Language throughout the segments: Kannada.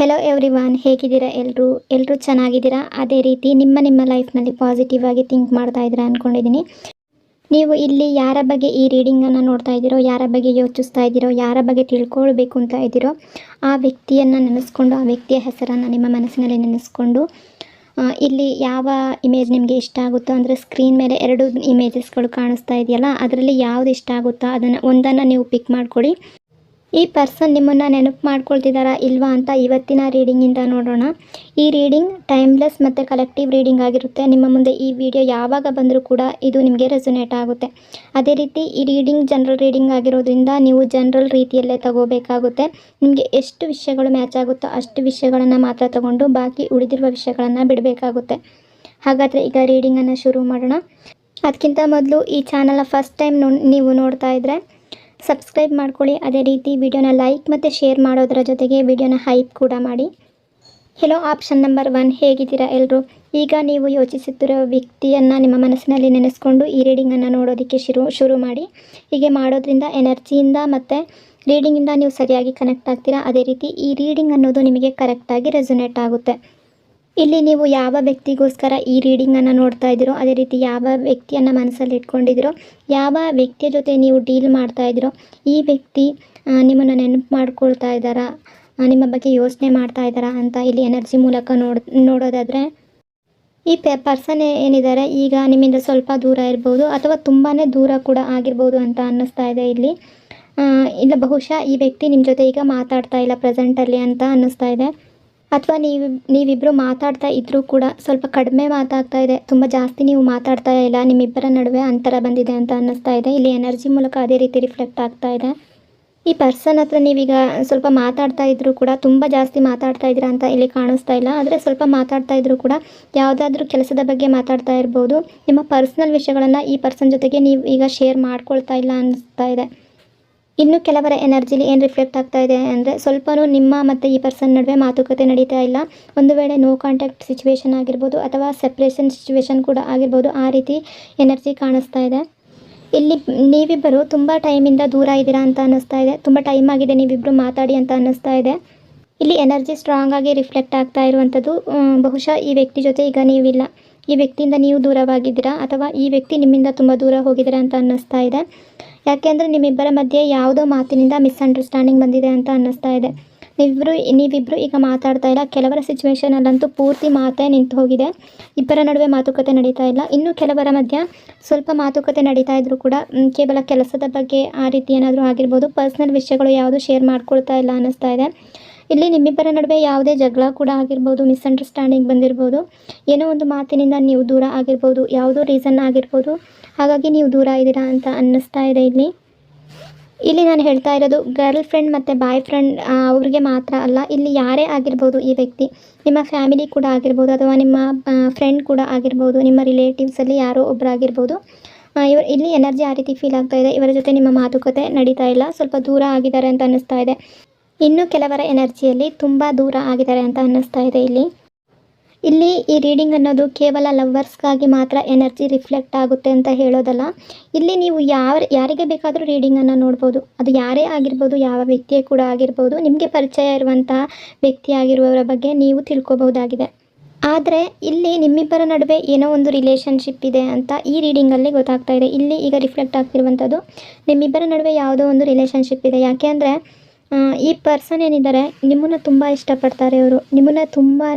ಹೆಲೋ ಎವ್ರಿವಾನ್, ಹೇಗಿದ್ದೀರಾ? ಎಲ್ಲರೂ ಚೆನ್ನಾಗಿದ್ದೀರಾ? ಅದೇ ರೀತಿ ನಿಮ್ಮ ಲೈಫ್ನಲ್ಲಿ ಪಾಸಿಟಿವ್ ಆಗಿ ಥಿಂಕ್ ಮಾಡ್ತಾ ಇದ್ದೀರಾ ಅಂದ್ಕೊಂಡಿದ್ದೀನಿ. ನೀವು ಇಲ್ಲಿ ಯಾರ ಬಗ್ಗೆ ಈ ರೀಡಿಂಗನ್ನು ನೋಡ್ತಾ ಇದ್ದೀರೋ, ಯಾರ ಬಗ್ಗೆ ಯೋಚಿಸ್ತಾ ಇದ್ದೀರೋ, ಯಾರ ಬಗ್ಗೆ ತಿಳ್ಕೊಳ್ಬೇಕು ಅಂತ ಇದ್ದೀರೋ, ಆ ವ್ಯಕ್ತಿಯನ್ನು ನೆನೆಸ್ಕೊಂಡು, ಆ ವ್ಯಕ್ತಿಯ ಹೆಸರನ್ನು ನಿಮ್ಮ ಮನಸ್ಸಿನಲ್ಲಿ ನೆನೆಸ್ಕೊಂಡು, ಇಲ್ಲಿ ಯಾವ ಇಮೇಜ್ ನಿಮಗೆ ಇಷ್ಟ ಆಗುತ್ತೋ, ಅಂದರೆ ಸ್ಕ್ರೀನ್ ಮೇಲೆ 2 ಇಮೇಜಸ್ಗಳು ಕಾಣಿಸ್ತಾ ಇದೆಯಲ್ಲ, ಅದರಲ್ಲಿ ಯಾವುದು ಇಷ್ಟ ಆಗುತ್ತೋ ಒಂದನ್ನು ನೀವು ಪಿಕ್ ಮಾಡ್ಕೊಳ್ಳಿ. ಈ ಪರ್ಸನ್ ನಿಮ್ಮನ್ನು ನೆನಪು ಮಾಡ್ಕೊಳ್ತಿದ್ದಾರಾ ಇಲ್ವಾ ಅಂತ ಇವತ್ತಿನ ರೀಡಿಂಗಿಂದ ನೋಡೋಣ. ಈ ರೀಡಿಂಗ್ ಟೈಮ್ಲೆಸ್ ಮತ್ತು ಕಲೆಕ್ಟಿವ್ ರೀಡಿಂಗ್ ಆಗಿರುತ್ತೆ. ನಿಮ್ಮ ಮುಂದೆ ಈ ವಿಡಿಯೋ ಯಾವಾಗ ಬಂದರೂ ಕೂಡ ಇದು ನಿಮಗೆ ರೆಸೊನೇಟ್ ಆಗುತ್ತೆ. ಅದೇ ರೀತಿ ಈ ರೀಡಿಂಗ್ ಜನರಲ್ ರೀಡಿಂಗ್ ಆಗಿರೋದ್ರಿಂದ ನೀವು ಜನರಲ್ ರೀತಿಯಲ್ಲೇ ತಗೋಬೇಕಾಗುತ್ತೆ. ನಿಮಗೆ ಎಷ್ಟು ವಿಷಯಗಳು ಮ್ಯಾಚ್ ಆಗುತ್ತೋ ಅಷ್ಟು ವಿಷಯಗಳನ್ನು ಮಾತ್ರ ತಗೊಂಡು ಬಾಕಿ ಉಳಿದಿರುವ ವಿಷಯಗಳನ್ನು ಬಿಡಬೇಕಾಗುತ್ತೆ. ಹಾಗಾದರೆ ಈಗ ರೀಡಿಂಗನ್ನು ಶುರು ಮಾಡೋಣ. ಅದಕ್ಕಿಂತ ಮೊದಲು ಈ ಚಾನಲ್ನ ಫಸ್ಟ್ ಟೈಮ್ ನೀವು ನೋಡ್ತಾ ಇದ್ದರೆ ಸಬ್ಸ್ಕ್ರೈಬ್ ಮಾಡ್ಕೊಳ್ಳಿ. ಅದೇ ರೀತಿ ವಿಡಿಯೋನ ಲೈಕ್ ಮತ್ತು ಶೇರ್ ಮಾಡೋದರ ಜೊತೆಗೆ ವಿಡಿಯೋನ ಹೈಪ್ ಕೂಡ ಮಾಡಿ. ಹೆಲೋ ಆಪ್ಷನ್ ನಂಬರ್ 1, ಹೇಗಿದ್ದೀರಾ ಎಲ್ಲರೂ? ಈಗ ನೀವು ಯೋಚಿಸುತ್ತಿರೋ ವ್ಯಕ್ತಿಯನ್ನು ನಿಮ್ಮ ಮನಸ್ಸಿನಲ್ಲಿ ನೆನೆಸ್ಕೊಂಡು ಈ ರೀಡಿಂಗನ್ನು ನೋಡೋದಕ್ಕೆ ಶುರು ಮಾಡಿ. ಹೀಗೆ ಮಾಡೋದ್ರಿಂದ ಎನರ್ಜಿಯಿಂದ ಮತ್ತು ರೀಡಿಂಗಿಂದ ನೀವು ಸರಿಯಾಗಿ ಕನೆಕ್ಟ್ ಆಗ್ತೀರಾ. ಅದೇ ರೀತಿ ಈ ರೀಡಿಂಗ್ ಅನ್ನೋದು ನಿಮಗೆ ಕರೆಕ್ಟಾಗಿ ರೆಸೊನೇಟ್ ಆಗುತ್ತೆ. ಇಲ್ಲಿ ನೀವು ಯಾವ ವ್ಯಕ್ತಿಗೋಸ್ಕರ ಈ ರೀಡಿಂಗನ್ನು ನೋಡ್ತಾ ಇದ್ದೀರೋ, ಅದೇ ರೀತಿ ಯಾವ ವ್ಯಕ್ತಿಯನ್ನು ಮನಸ್ಸಲ್ಲಿ ಇಟ್ಕೊಂಡಿದ್ದೀರೋ, ಯಾವ ವ್ಯಕ್ತಿಯ ಜೊತೆ ನೀವು ಡೀಲ್ ಮಾಡ್ತಾ ಇದ್ದೀರೋ, ಈ ವ್ಯಕ್ತಿ ನಿಮ್ಮನ್ನು ನೆನಪು ಮಾಡ್ಕೊಳ್ತಾ ಇದ್ದಾರಾ, ನಿಮ್ಮ ಬಗ್ಗೆ ಯೋಚನೆ ಮಾಡ್ತಾ ಇದ್ದಾರಾ ಅಂತ ಇಲ್ಲಿ ಎನರ್ಜಿ ಮೂಲಕ ನೋಡೋದಾದರೆ, ಈ ಪರ್ಸನ್ ಏನಿದ್ದಾರೆ ಈಗ ನಿಮ್ಮಿಂದ ಸ್ವಲ್ಪ ದೂರ ಇರ್ಬೋದು ಅಥವಾ ತುಂಬಾ ದೂರ ಕೂಡ ಆಗಿರ್ಬೋದು ಅಂತ ಅನ್ನಿಸ್ತಾ ಇದೆ ಇಲ್ಲಿ. ಇಲ್ಲ, ಬಹುಶಃ ಈ ವ್ಯಕ್ತಿ ನಿಮ್ಮ ಜೊತೆ ಈಗ ಮಾತಾಡ್ತಾ ಇಲ್ಲ ಪ್ರೆಸೆಂಟಲ್ಲಿ ಅಂತ ಅನ್ನಿಸ್ತಾ ಇದೆ. ಅಥವಾ ನೀವಿಬ್ಬರು ಮಾತಾಡ್ತಾ ಇದ್ದರೂ ಕೂಡ ಸ್ವಲ್ಪ ಕಡಿಮೆ ಮಾತಾಗ್ತಾ ಇದೆ, ತುಂಬ ಜಾಸ್ತಿ ನೀವು ಮಾತಾಡ್ತಾ ಇಲ್ಲ, ನಿಮ್ಮಿಬ್ಬರ ನಡುವೆ ಅಂತರ ಬಂದಿದೆ ಅಂತ ಅನ್ನಿಸ್ತಾ ಇದೆ. ಇಲ್ಲಿ ಎನರ್ಜಿ ಮೂಲಕ ಅದೇ ರೀತಿ ರಿಫ್ಲೆಕ್ಟ್ ಆಗ್ತಾ ಇದೆ. ಈ ಪರ್ಸನ್ ಹತ್ರ ನೀವೀಗ ಸ್ವಲ್ಪ ಮಾತಾಡ್ತಾ ಇದ್ದರೂ ಕೂಡ ತುಂಬ ಜಾಸ್ತಿ ಮಾತಾಡ್ತಾ ಇದ್ದೀರಾ ಅಂತ ಇಲ್ಲಿ ಕಾಣಿಸ್ತಾ ಇಲ್ಲ. ಆದರೆ ಸ್ವಲ್ಪ ಮಾತಾಡ್ತಾ ಇದ್ದರೂ ಕೂಡ ಯಾವುದಾದ್ರೂ ಕೆಲಸದ ಬಗ್ಗೆ ಮಾತಾಡ್ತಾ ಇರ್ಬೋದು. ನಿಮ್ಮ ಪರ್ಸ್ನಲ್ ವಿಷಯಗಳನ್ನು ಈ ಪರ್ಸನ್ ಜೊತೆಗೆ ನೀವು ಈಗ ಶೇರ್ ಮಾಡ್ಕೊಳ್ತಾ ಇಲ್ಲ ಅನ್ನಿಸ್ತಾ ಇದೆ. ಇನ್ನು ಕೆಲವರ ಎನರ್ಜಿಲಿ ಏನು ರಿಫ್ಲೆಕ್ಟ್ ಆಗ್ತಾ ಇದೆ ಅಂದರೆ, ಸ್ವಲ್ಪನೂ ನಿಮ್ಮ ಮತ್ತು ಈ ಪರ್ಸನ್ ನಡುವೆ ಮಾತುಕತೆ ನಡೀತಾ ಇಲ್ಲ. ಒಂದು ವೇಳೆ ನೋ ಕಾಂಟ್ಯಾಕ್ಟ್ ಸಿಚುವೇಶನ್ ಆಗಿರ್ಬೋದು ಅಥವಾ ಸೆಪ್ರೇಷನ್ ಸಿಚುವೇಶನ್ ಕೂಡ ಆಗಿರ್ಬೋದು, ಆ ರೀತಿ ಎನರ್ಜಿ ಕಾಣಿಸ್ತಾ ಇದೆ. ಇಲ್ಲಿ ನೀವಿಬ್ಬರು ತುಂಬ ಟೈಮಿಂದ ದೂರ ಇದ್ದೀರಾ ಅಂತ ಅನ್ನಿಸ್ತಾ ಇದೆ. ತುಂಬ ಟೈಮ್ ಆಗಿದೆ ನೀವಿಬ್ಬರು ಮಾತಾಡಿ ಅಂತ ಅನ್ನಿಸ್ತಾ ಇದೆ. ಇಲ್ಲಿ ಎನರ್ಜಿ ಸ್ಟ್ರಾಂಗ್ ಆಗಿ ರಿಫ್ಲೆಕ್ಟ್ ಆಗ್ತಾ ಇರುವಂಥದ್ದು, ಬಹುಶಃ ಈ ವ್ಯಕ್ತಿ ಜೊತೆ ಈಗ ನೀವಿಲ್ಲ, ಈ ವ್ಯಕ್ತಿಯಿಂದ ನೀವು ದೂರವಾಗಿದ್ದೀರಾ ಅಥವಾ ಈ ವ್ಯಕ್ತಿ ನಿಮ್ಮಿಂದ ತುಂಬ ದೂರ ಹೋಗಿದ್ದೀರಾ ಅಂತ ಅನ್ನಿಸ್ತಾ ಇದೆ. ಯಾಕೆಂದರೆ ನಿಮ್ಮಿಬ್ಬರ ಮಧ್ಯೆ ಯಾವುದೋ ಮಾತಿನಿಂದ ಮಿಸ್ಅಂಡರ್ಸ್ಟ್ಯಾಂಡಿಂಗ್ ಬಂದಿದೆ ಅಂತ ಅನ್ನಿಸ್ತಾ ಇದೆ. ನೀವಿಬ್ಬರು ಈಗ ಮಾತಾಡ್ತಾ ಇಲ್ಲ. ಕೆಲವರ ಸಿಚುವೇಷನಲ್ಲಂತೂ ಪೂರ್ತಿ ಮಾತೇ ನಿಂತು ಹೋಗಿದೆ, ಇಬ್ಬರ ನಡುವೆ ಮಾತುಕತೆ ನಡೀತಾ ಇಲ್ಲ. ಇನ್ನು ಕೆಲವರ ಮಧ್ಯೆ ಸ್ವಲ್ಪ ಮಾತುಕತೆ ನಡೀತಾ ಇದ್ದರೂ ಕೂಡ ಕೇವಲ ಕೆಲಸದ ಬಗ್ಗೆ ಆ ರೀತಿ ಏನಾದರೂ ಆಗಿರ್ಬೋದು. ಪರ್ಸ್ನಲ್ ವಿಷಯಗಳು ಯಾವುದು ಶೇರ್ ಮಾಡ್ಕೊಳ್ತಾ ಇಲ್ಲ ಅನ್ನಿಸ್ತಾ ಇದೆ. ಇಲ್ಲಿ ನಿಮ್ಮಿಬ್ಬರ ನಡುವೆ ಯಾವುದೇ ಜಗಳ ಕೂಡ ಆಗಿರ್ಬೋದು, ಮಿಸ್ಅಂಡರ್ಸ್ಟ್ಯಾಂಡಿಂಗ್ ಬಂದಿರ್ಬೋದು, ಏನೋ ಒಂದು ಮಾತಿನಿಂದ ನೀವು ದೂರ ಆಗಿರ್ಬೋದು, ಯಾವುದೋ ರೀಸನ್ ಆಗಿರ್ಬೋದು, ಹಾಗಾಗಿ ನೀವು ದೂರ ಇದ್ದೀರಾ ಅಂತ ಅನ್ನಿಸ್ತಾ ಇದೆ. ಇಲ್ಲಿ ನಾನು ಹೇಳ್ತಾ ಇರೋದು ಗರ್ಲ್ ಫ್ರೆಂಡ್ ಮತ್ತು ಬಾಯ್ ಫ್ರೆಂಡ್ ಅವ್ರಿಗೆ ಮಾತ್ರ ಅಲ್ಲ, ಇಲ್ಲಿ ಯಾರೇ ಆಗಿರ್ಬೋದು. ಈ ವ್ಯಕ್ತಿ ನಿಮ್ಮ ಫ್ಯಾಮಿಲಿ ಕೂಡ ಆಗಿರ್ಬೋದು ಅಥವಾ ನಿಮ್ಮ ಫ್ರೆಂಡ್ ಕೂಡ ಆಗಿರ್ಬೋದು, ನಿಮ್ಮ ರಿಲೇಟಿವ್ಸಲ್ಲಿ ಯಾರೋ ಒಬ್ಬರಾಗಿರ್ಬೋದು. ಇಲ್ಲಿ ಎನರ್ಜಿ ಆ ರೀತಿ ಫೀಲ್ ಆಗ್ತಾ ಇದೆ. ಇವರ ಜೊತೆ ನಿಮ್ಮ ಮಾತುಕತೆ ನಡೀತಾ ಇಲ್ಲ, ಸ್ವಲ್ಪ ದೂರ ಆಗಿದ್ದಾರೆ ಅಂತ ಅನ್ನಿಸ್ತಾ ಇದೆ. ಇನ್ನು ಕೆಲವರ ಎನರ್ಜಿಯಲ್ಲಿ ತುಂಬ ದೂರ ಆಗಿದ್ದಾರೆ ಅಂತ ಅನ್ನಿಸ್ತಾ ಇದೆ. ಇಲ್ಲಿ ಈ ರೀಡಿಂಗ್ ಅನ್ನೋದು ಕೇವಲ ಲವ್ವರ್ಸ್ಗಾಗಿ ಮಾತ್ರ ಎನರ್ಜಿ ರಿಫ್ಲೆಕ್ಟ್ ಆಗುತ್ತೆ ಅಂತ ಹೇಳೋದಲ್ಲ. ಇಲ್ಲಿ ನೀವು ಯಾರಿಗೆ ಬೇಕಾದರೂ ರೀಡಿಂಗನ್ನು ನೋಡ್ಬೋದು. ಅದು ಯಾರೇ ಆಗಿರ್ಬೋದು, ಯಾವ ವ್ಯಕ್ತಿಯೇ ಕೂಡ ಆಗಿರ್ಬೋದು. ನಿಮಗೆ ಪರಿಚಯ ಇರುವಂತಹ ವ್ಯಕ್ತಿ ಆಗಿರುವವರ ಬಗ್ಗೆ ನೀವು ತಿಳ್ಕೊಬೋದಾಗಿದೆ. ಆದರೆ ಇಲ್ಲಿ ನಿಮ್ಮಿಬ್ಬರ ನಡುವೆ ಏನೋ ಒಂದು ರಿಲೇಷನ್ಶಿಪ್ ಇದೆ ಅಂತ ಈ ರೀಡಿಂಗಲ್ಲಿ ಗೊತ್ತಾಗ್ತಾ ಇದೆ. ಇಲ್ಲಿ ಈಗ ರಿಫ್ಲೆಕ್ಟ್ ಆಗ್ತಿರುವಂಥದ್ದು ನಿಮ್ಮಿಬ್ಬರ ನಡುವೆ ಯಾವುದೋ ಒಂದು ರಿಲೇಷನ್ಶಿಪ್ ಇದೆ. ಯಾಕೆ ಈ ಪರ್ಸನ್ ಏನಿದ್ದಾರೆ ನಿಮ್ಮನ್ನು ತುಂಬ ಇಷ್ಟಪಡ್ತಾರೆ. ಅವರು ನಿಮ್ಮನ್ನು ತುಂಬಾ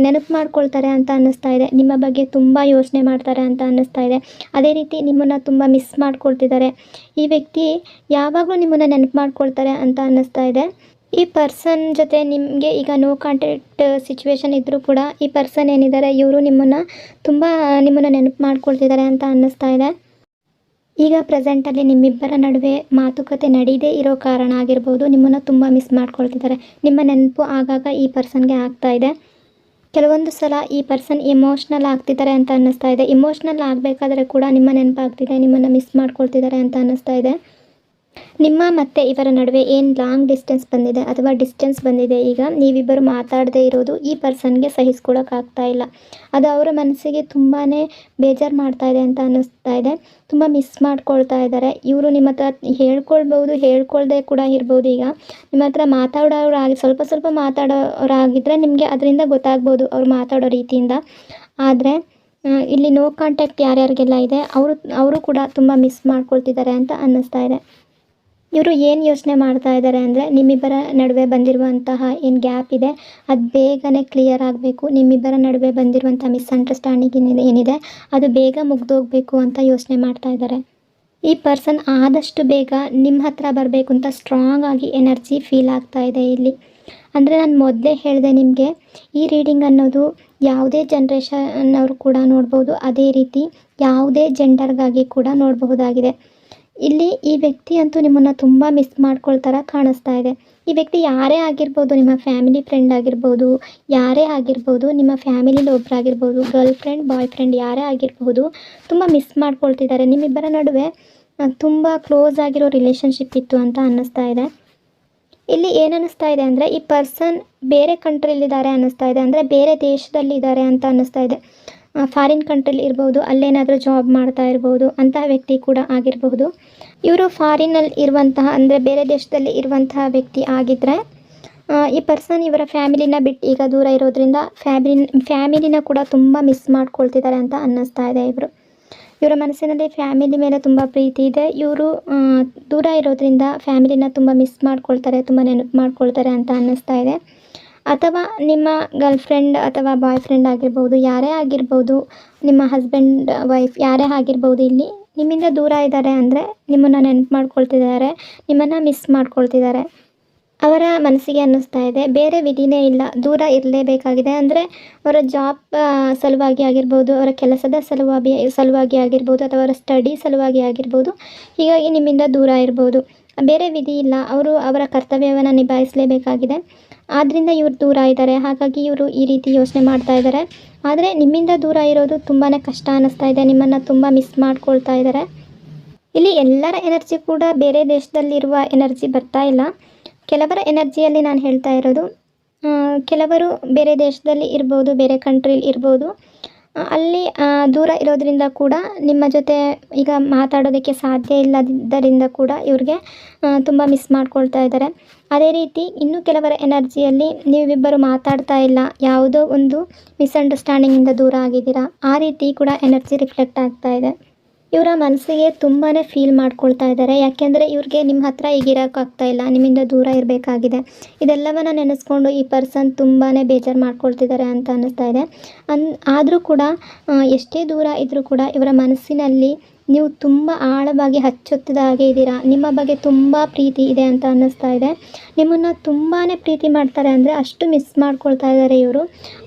ನೆನಪು ಮಾಡ್ಕೊಳ್ತಾರೆ ಅಂತ ಅನ್ನಿಸ್ತಾ ಇದೆ. ನಿಮ್ಮ ಬಗ್ಗೆ ತುಂಬ ಯೋಚನೆ ಮಾಡ್ತಾರೆ ಅಂತ ಅನ್ನಿಸ್ತಾ ಇದೆ. ಅದೇ ರೀತಿ ನಿಮ್ಮನ್ನು ತುಂಬ ಮಿಸ್ ಮಾಡ್ಕೊಳ್ತಿದ್ದಾರೆ. ಈ ವ್ಯಕ್ತಿ ಯಾವಾಗಲೂ ನಿಮ್ಮನ್ನು ನೆನಪು ಮಾಡ್ಕೊಳ್ತಾರೆ ಅಂತ ಅನ್ನಿಸ್ತಾ ಇದೆ. ಈ ಪರ್ಸನ್ ಜೊತೆ ನಿಮಗೆ ಈಗ ನೋ ಕಾಂಟ್ಯಾಕ್ಟ್ ಸಿಚುವೇಶನ್ ಇದ್ದರೂ ಕೂಡ ಈ ಪರ್ಸನ್ ಏನಿದ್ದಾರೆ ಇವರು ನಿಮ್ಮನ್ನು ನೆನಪು ಮಾಡ್ಕೊಳ್ತಿದ್ದಾರೆ ಅಂತ ಅನ್ನಿಸ್ತಾ ಇದೆ. ಈಗ ಪ್ರೆಸೆಂಟಲ್ಲಿ ನಿಮ್ಮಿಬ್ಬರ ನಡುವೆ ಮಾತುಕತೆ ನಡೀದೇ ಇರೋ ಕಾರಣ ಆಗಿರ್ಬೋದು, ನಿಮ್ಮನ್ನು ತುಂಬ ಮಿಸ್ ಮಾಡ್ಕೊಳ್ತಿದ್ದಾರೆ. ನಿಮ್ಮ ನೆನಪು ಆಗಾಗ ಈ ಪರ್ಸನ್ಗೆ ಆಗ್ತಾ ಇದೆ. ಕೆಲವೊಂದು ಸಲ ಈ ಪರ್ಸನ್ ಎಮೋಷ್ನಲ್ ಆಗ್ತಿದ್ದಾರೆ ಅಂತ ಅನ್ನಿಸ್ತಾ ಇದೆ. ಇಮೋಷ್ನಲ್ ಆಗಬೇಕಾದ್ರೆ ಕೂಡ ನಿಮ್ಮ ನೆನಪು ಆಗ್ತಿದೆ, ನಿಮ್ಮನ್ನು ಮಿಸ್ ಮಾಡ್ಕೊಳ್ತಿದ್ದಾರೆ ಅಂತ ಅನ್ನಿಸ್ತಾ ಇದೆ. ನಿಮ್ಮ ಮತ್ತು ಇವರ ನಡುವೆ ಏನು ಲಾಂಗ್ ಡಿಸ್ಟೆನ್ಸ್ ಬಂದಿದೆ ಅಥವಾ ಡಿಸ್ಟೆನ್ಸ್ ಬಂದಿದೆ, ಈಗ ನೀವಿಬ್ಬರು ಮಾತಾಡದೇ ಇರೋದು ಈ ಪರ್ಸನ್ಗೆ ಸಹಿಸ್ಕೊಳ್ಳೋಕ್ಕಾಗ್ತಾ ಇಲ್ಲ. ಅದು ಅವರ ಮನಸ್ಸಿಗೆ ತುಂಬಾ ಬೇಜಾರು ಮಾಡ್ತಾ ಇದೆ ಅಂತ ಅನ್ನಿಸ್ತಾ ಇದೆ. ತುಂಬ ಮಿಸ್ ಮಾಡ್ಕೊಳ್ತಾ ಇದ್ದಾರೆ. ಇವರು ನಿಮ್ಮ ಹತ್ರ ಹೇಳ್ಕೊಳ್ಬೋದು, ಹೇಳ್ಕೊಳ್ದೆ ಕೂಡ ಇರ್ಬೋದು. ಈಗ ನಿಮ್ಮ ಹತ್ರ ಮಾತಾಡೋರಾಗಿ ಸ್ವಲ್ಪ ಮಾತಾಡೋರಾಗಿದ್ದರೆ ನಿಮಗೆ ಅದರಿಂದ ಗೊತ್ತಾಗ್ಬೋದು ಅವ್ರು ಮಾತಾಡೋ ರೀತಿಯಿಂದ. ಆದರೆ ಇಲ್ಲಿ ನೋ ಕಾಂಟ್ಯಾಕ್ಟ್ ಯಾರ್ಯಾರಿಗೆಲ್ಲ ಇದೆ ಅವರು ಕೂಡ ತುಂಬ ಮಿಸ್ ಮಾಡ್ಕೊಳ್ತಿದ್ದಾರೆ ಅಂತ ಅನ್ನಿಸ್ತಾ ಇದೆ. ಇವರು ಏನು ಯೋಚನೆ ಮಾಡ್ತಾ ಇದ್ದಾರೆ ಅಂದರೆ, ನಿಮ್ಮಿಬ್ಬರ ನಡುವೆ ಬಂದಿರುವಂತಹ ಏನು ಗ್ಯಾಪ್ ಇದೆ ಅದು ಬೇಗನೆ ಕ್ಲಿಯರ್ ಆಗಬೇಕು. ನಿಮ್ಮಿಬ್ಬರ ನಡುವೆ ಬಂದಿರುವಂಥ ಮಿಸ್ಅಂಡರ್ಸ್ಟ್ಯಾಂಡಿಂಗ್ ಏನಿದೆ ಅದು ಬೇಗ ಮುಗ್ದೋಗಬೇಕು ಅಂತ ಯೋಚನೆ ಮಾಡ್ತಾ ಇದ್ದಾರೆ. ಈ ಪರ್ಸನ್ ಆದಷ್ಟು ಬೇಗ ನಿಮ್ಮ ಹತ್ರ ಬರಬೇಕು ಅಂತ ಸ್ಟ್ರಾಂಗ್ ಆಗಿ ಎನರ್ಜಿ ಫೀಲ್ ಆಗ್ತಾ ಇದೆ ಇಲ್ಲಿ. ಅಂದರೆ ನಾನು ಮೊದಲೇ ಹೇಳಿದೆ ನಿಮಗೆ, ಈ ರೀಡಿಂಗ್ ಅನ್ನೋದು ಯಾವುದೇ ಜನ್ರೇಷನ್ನವರು ಕೂಡ ನೋಡ್ಬೋದು, ಅದೇ ರೀತಿ ಯಾವುದೇ ಜೆಂಡರ್ಗಾಗಿ ಕೂಡ ನೋಡಬಹುದಾಗಿದೆ. ಇಲ್ಲಿ ಈ ವ್ಯಕ್ತಿ ಅಂತೂ ನಿಮ್ಮನ್ನು ತುಂಬ ಮಿಸ್ ಮಾಡ್ಕೊಳ್ತಾರ ಕಾಣಿಸ್ತಾ ಇದೆ. ಈ ವ್ಯಕ್ತಿ ಯಾರೇ ಆಗಿರ್ಬೋದು, ನಿಮ್ಮ ಫ್ಯಾಮಿಲಿ ಫ್ರೆಂಡ್ ಆಗಿರ್ಬೋದು, ಯಾರೇ ಆಗಿರ್ಬೋದು, ನಿಮ್ಮ ಫ್ಯಾಮಿಲಿಲಿ ಒಬ್ಬರಾಗಿರ್ಬೋದು, ಗರ್ಲ್ ಫ್ರೆಂಡ್ ಬಾಯ್ ಫ್ರೆಂಡ್ ಯಾರೇ ಆಗಿರ್ಬೋದು, ತುಂಬ ಮಿಸ್ ಮಾಡ್ಕೊಳ್ತಿದ್ದಾರೆ. ನಿಮ್ಮಿಬ್ಬರ ನಡುವೆ ತುಂಬ ಕ್ಲೋಸ್ ಆಗಿರೋ ರಿಲೇಷನ್ಶಿಪ್ ಇತ್ತು ಅಂತ ಅನ್ನಿಸ್ತಾ ಇದೆ. ಇಲ್ಲಿ ಏನು ಅನ್ನಿಸ್ತಾ ಇದೆ ಅಂದರೆ, ಈ ಪರ್ಸನ್ ಬೇರೆ ಕಂಟ್ರಿಲಿದ್ದಾರೆ ಅನ್ನಿಸ್ತಾ ಇದೆ. ಅಂದರೆ ಬೇರೆ ದೇಶದಲ್ಲಿದ್ದಾರೆ ಅಂತ ಅನ್ನಿಸ್ತಾ ಇದೆ. ಫಾರಿನ್ ಕಂಟ್ರಿಲಿ ಇರ್ಬೋದು, ಅಲ್ಲೇನಾದರೂ ಜಾಬ್ ಮಾಡ್ತಾ ಇರ್ಬೋದು, ಅಂತಹ ವ್ಯಕ್ತಿ ಕೂಡ ಆಗಿರಬಹುದು. ಇವರು ಫಾರಿನಲ್ಲಿ ಇರುವಂತಹ, ಅಂದರೆ ಬೇರೆ ದೇಶದಲ್ಲಿ ಇರುವಂತಹ ವ್ಯಕ್ತಿ ಆಗಿದ್ದರೆ, ಈ ಪರ್ಸನ್ ಇವರ ಫ್ಯಾಮಿಲಿನ ಬಿಟ್ಟು ಈಗ ದೂರ ಇರೋದ್ರಿಂದ ಫ್ಯಾಮಿಲಿನ ಕೂಡ ತುಂಬ ಮಿಸ್ ಮಾಡ್ಕೊಳ್ತಿದ್ದಾರೆ ಅಂತ ಅನ್ನಿಸ್ತಾ ಇದೆ. ಇವರ ಮನಸ್ಸಿನಲ್ಲಿ ಫ್ಯಾಮಿಲಿ ಮೇಲೆ ತುಂಬ ಪ್ರೀತಿ ಇದೆ. ಇವರು ದೂರ ಇರೋದ್ರಿಂದ ಫ್ಯಾಮಿಲಿನ ತುಂಬ ಮಿಸ್ ಮಾಡ್ಕೊಳ್ತಾರೆ, ತುಂಬ ನೆನಪು ಮಾಡ್ಕೊಳ್ತಾರೆ ಅಂತ ಅನ್ನಿಸ್ತಾ ಇದೆ. ಅಥವಾ ನಿಮ್ಮ ಗರ್ಲ್ ಫ್ರೆಂಡ್ ಅಥವಾ ಬಾಯ್ ಫ್ರೆಂಡ್ ಆಗಿರ್ಬೋದು, ಯಾರೇ ಆಗಿರ್ಬೋದು, ನಿಮ್ಮ ಹಸ್ಬೆಂಡ್ ವೈಫ್ ಯಾರೇ ಆಗಿರ್ಬೋದು, ಇಲ್ಲಿ ನಿಮ್ಮಿಂದ ದೂರ ಇದ್ದಾರೆ ಅಂದರೆ ನಿಮ್ಮನ್ನು ನೆನಪು ಮಾಡ್ಕೊಳ್ತಿದ್ದಾರೆ, ನಿಮ್ಮನ್ನು ಮಿಸ್ ಮಾಡ್ಕೊಳ್ತಿದ್ದಾರೆ. ಅವರ ಮನಸ್ಸಿಗೆ ಅನ್ನಿಸ್ತಾ ಇದೆ ಬೇರೆ ವಿಧಿನೇ ಇಲ್ಲ, ದೂರ ಇರಲೇಬೇಕಾಗಿದೆ. ಅಂದರೆ ಅವರ ಜಾಬ್ ಸಲುವಾಗಿ ಆಗಿರ್ಬೋದು, ಅವರ ಕೆಲಸದ ಸಲುವಾಗಿ ಆಗಿರ್ಬೋದು, ಅಥವಾ ಅವರ ಸ್ಟಡಿ ಸಲುವಾಗಿ ಆಗಿರ್ಬೋದು, ಹೀಗಾಗಿ ನಿಮ್ಮಿಂದ ದೂರ ಇರ್ಬೋದು. ಬೇರೆ ವಿಧಿ ಇಲ್ಲ, ಅವರು ಅವರ ಕರ್ತವ್ಯವನ್ನು ನಿಭಾಯಿಸಲೇಬೇಕಾಗಿದೆ. ಆದ್ದರಿಂದ ಇವರು ದೂರ ಇದ್ದಾರೆ. ಹಾಗಾಗಿ ಇವರು ಈ ರೀತಿ ಯೋಚನೆ ಮಾಡ್ತಾ ಇದ್ದಾರೆ. ಆದರೆ ನಿಮ್ಮಿಂದ ದೂರ ಇರೋದು ತುಂಬಾ ಕಷ್ಟ ಅನ್ನಿಸ್ತಾ ಇದೆ. ನಿಮ್ಮನ್ನು ತುಂಬ ಮಿಸ್ ಮಾಡ್ಕೊಳ್ತಾ ಇದ್ದಾರೆ. ಇಲ್ಲಿ ಎಲ್ಲರ ಎನರ್ಜಿ ಕೂಡ ಬೇರೆ ದೇಶದಲ್ಲಿರುವ ಎನರ್ಜಿ ಬರ್ತಾ ಇಲ್ಲ. ಕೆಲವರ ಎನರ್ಜಿಯಲ್ಲಿ ನಾನು ಹೇಳ್ತಾ ಇರೋದು, ಕೆಲವರು ಬೇರೆ ದೇಶದಲ್ಲಿ ಇರ್ಬೋದು, ಬೇರೆ ಕಂಟ್ರಿಲಿ ಇರ್ಬೋದು, ಅಲ್ಲಿ ದೂರ ಇರೋದ್ರಿಂದ ಕೂಡ ನಿಮ್ಮ ಜೊತೆ ಈಗ ಮಾತಾಡೋದಕ್ಕೆ ಸಾಧ್ಯ ಇಲ್ಲದ್ದರಿಂದ ಕೂಡ ಇವ್ರಿಗೆ ತುಂಬ ಮಿಸ್ ಮಾಡ್ಕೊಳ್ತಾ ಇದ್ದಾರೆ. ಅದೇ ರೀತಿ ಇನ್ನೂ ಕೆಲವರ ಎನರ್ಜಿಯಲ್ಲಿ ನೀವಿಬ್ಬರು ಮಾತಾಡ್ತಾ ಇಲ್ಲ, ಯಾವುದೋ ಒಂದು ಮಿಸ್ಅಂಡರ್ಸ್ಟ್ಯಾಂಡಿಂಗಿಂದ ದೂರ ಆಗಿದ್ದೀರಾ, ಆ ರೀತಿ ಕೂಡ ಎನರ್ಜಿ ರಿಫ್ಲೆಕ್ಟ್ ಆಗ್ತಾ ಇದೆ. ಇವರ ಮನಸ್ಸಿಗೆ ತುಂಬಾ ಫೀಲ್ ಮಾಡ್ಕೊಳ್ತಾ ಇದ್ದಾರೆ. ಯಾಕೆಂದರೆ ಇವ್ರಿಗೆ ನಿಮ್ಮ ಹತ್ರ ಈಗ ಇರೋಕ್ಕಾಗ್ತಾ ಇಲ್ಲ, ನಿಮ್ಮಿಂದ ದೂರ ಇರಬೇಕಾಗಿದೆ. ಇದೆಲ್ಲವನ್ನು ನೆನೆಸ್ಕೊಂಡು ಈ ಪರ್ಸನ್ ತುಂಬಾ ಬೇಜಾರು ಮಾಡ್ಕೊಳ್ತಿದ್ದಾರೆ ಅಂತ ಅನ್ನಿಸ್ತಾ ಇದೆ. ಆದರೂ ಕೂಡ ಎಷ್ಟೇ ದೂರ ಇದ್ದರೂ ಕೂಡ ಇವರ ಮನಸ್ಸಿನಲ್ಲಿ ನೀವು ತುಂಬ ಆಳವಾಗಿ ಹಚ್ಚೊತ್ತಿದ ಹಾಗೆ ಇದ್ದೀರಾ. ನಿಮ್ಮ ಬಗ್ಗೆ ತುಂಬ ಪ್ರೀತಿ ಇದೆ ಅಂತ ಅನ್ನಿಸ್ತಾ ಇದೆ. ನಿಮ್ಮನ್ನು ತುಂಬಾ ಪ್ರೀತಿ ಮಾಡ್ತಾರೆ, ಅಂದರೆ ಅಷ್ಟು ಮಿಸ್ ಮಾಡ್ಕೊಳ್ತಾ ಇದ್ದಾರೆ ಇವರು.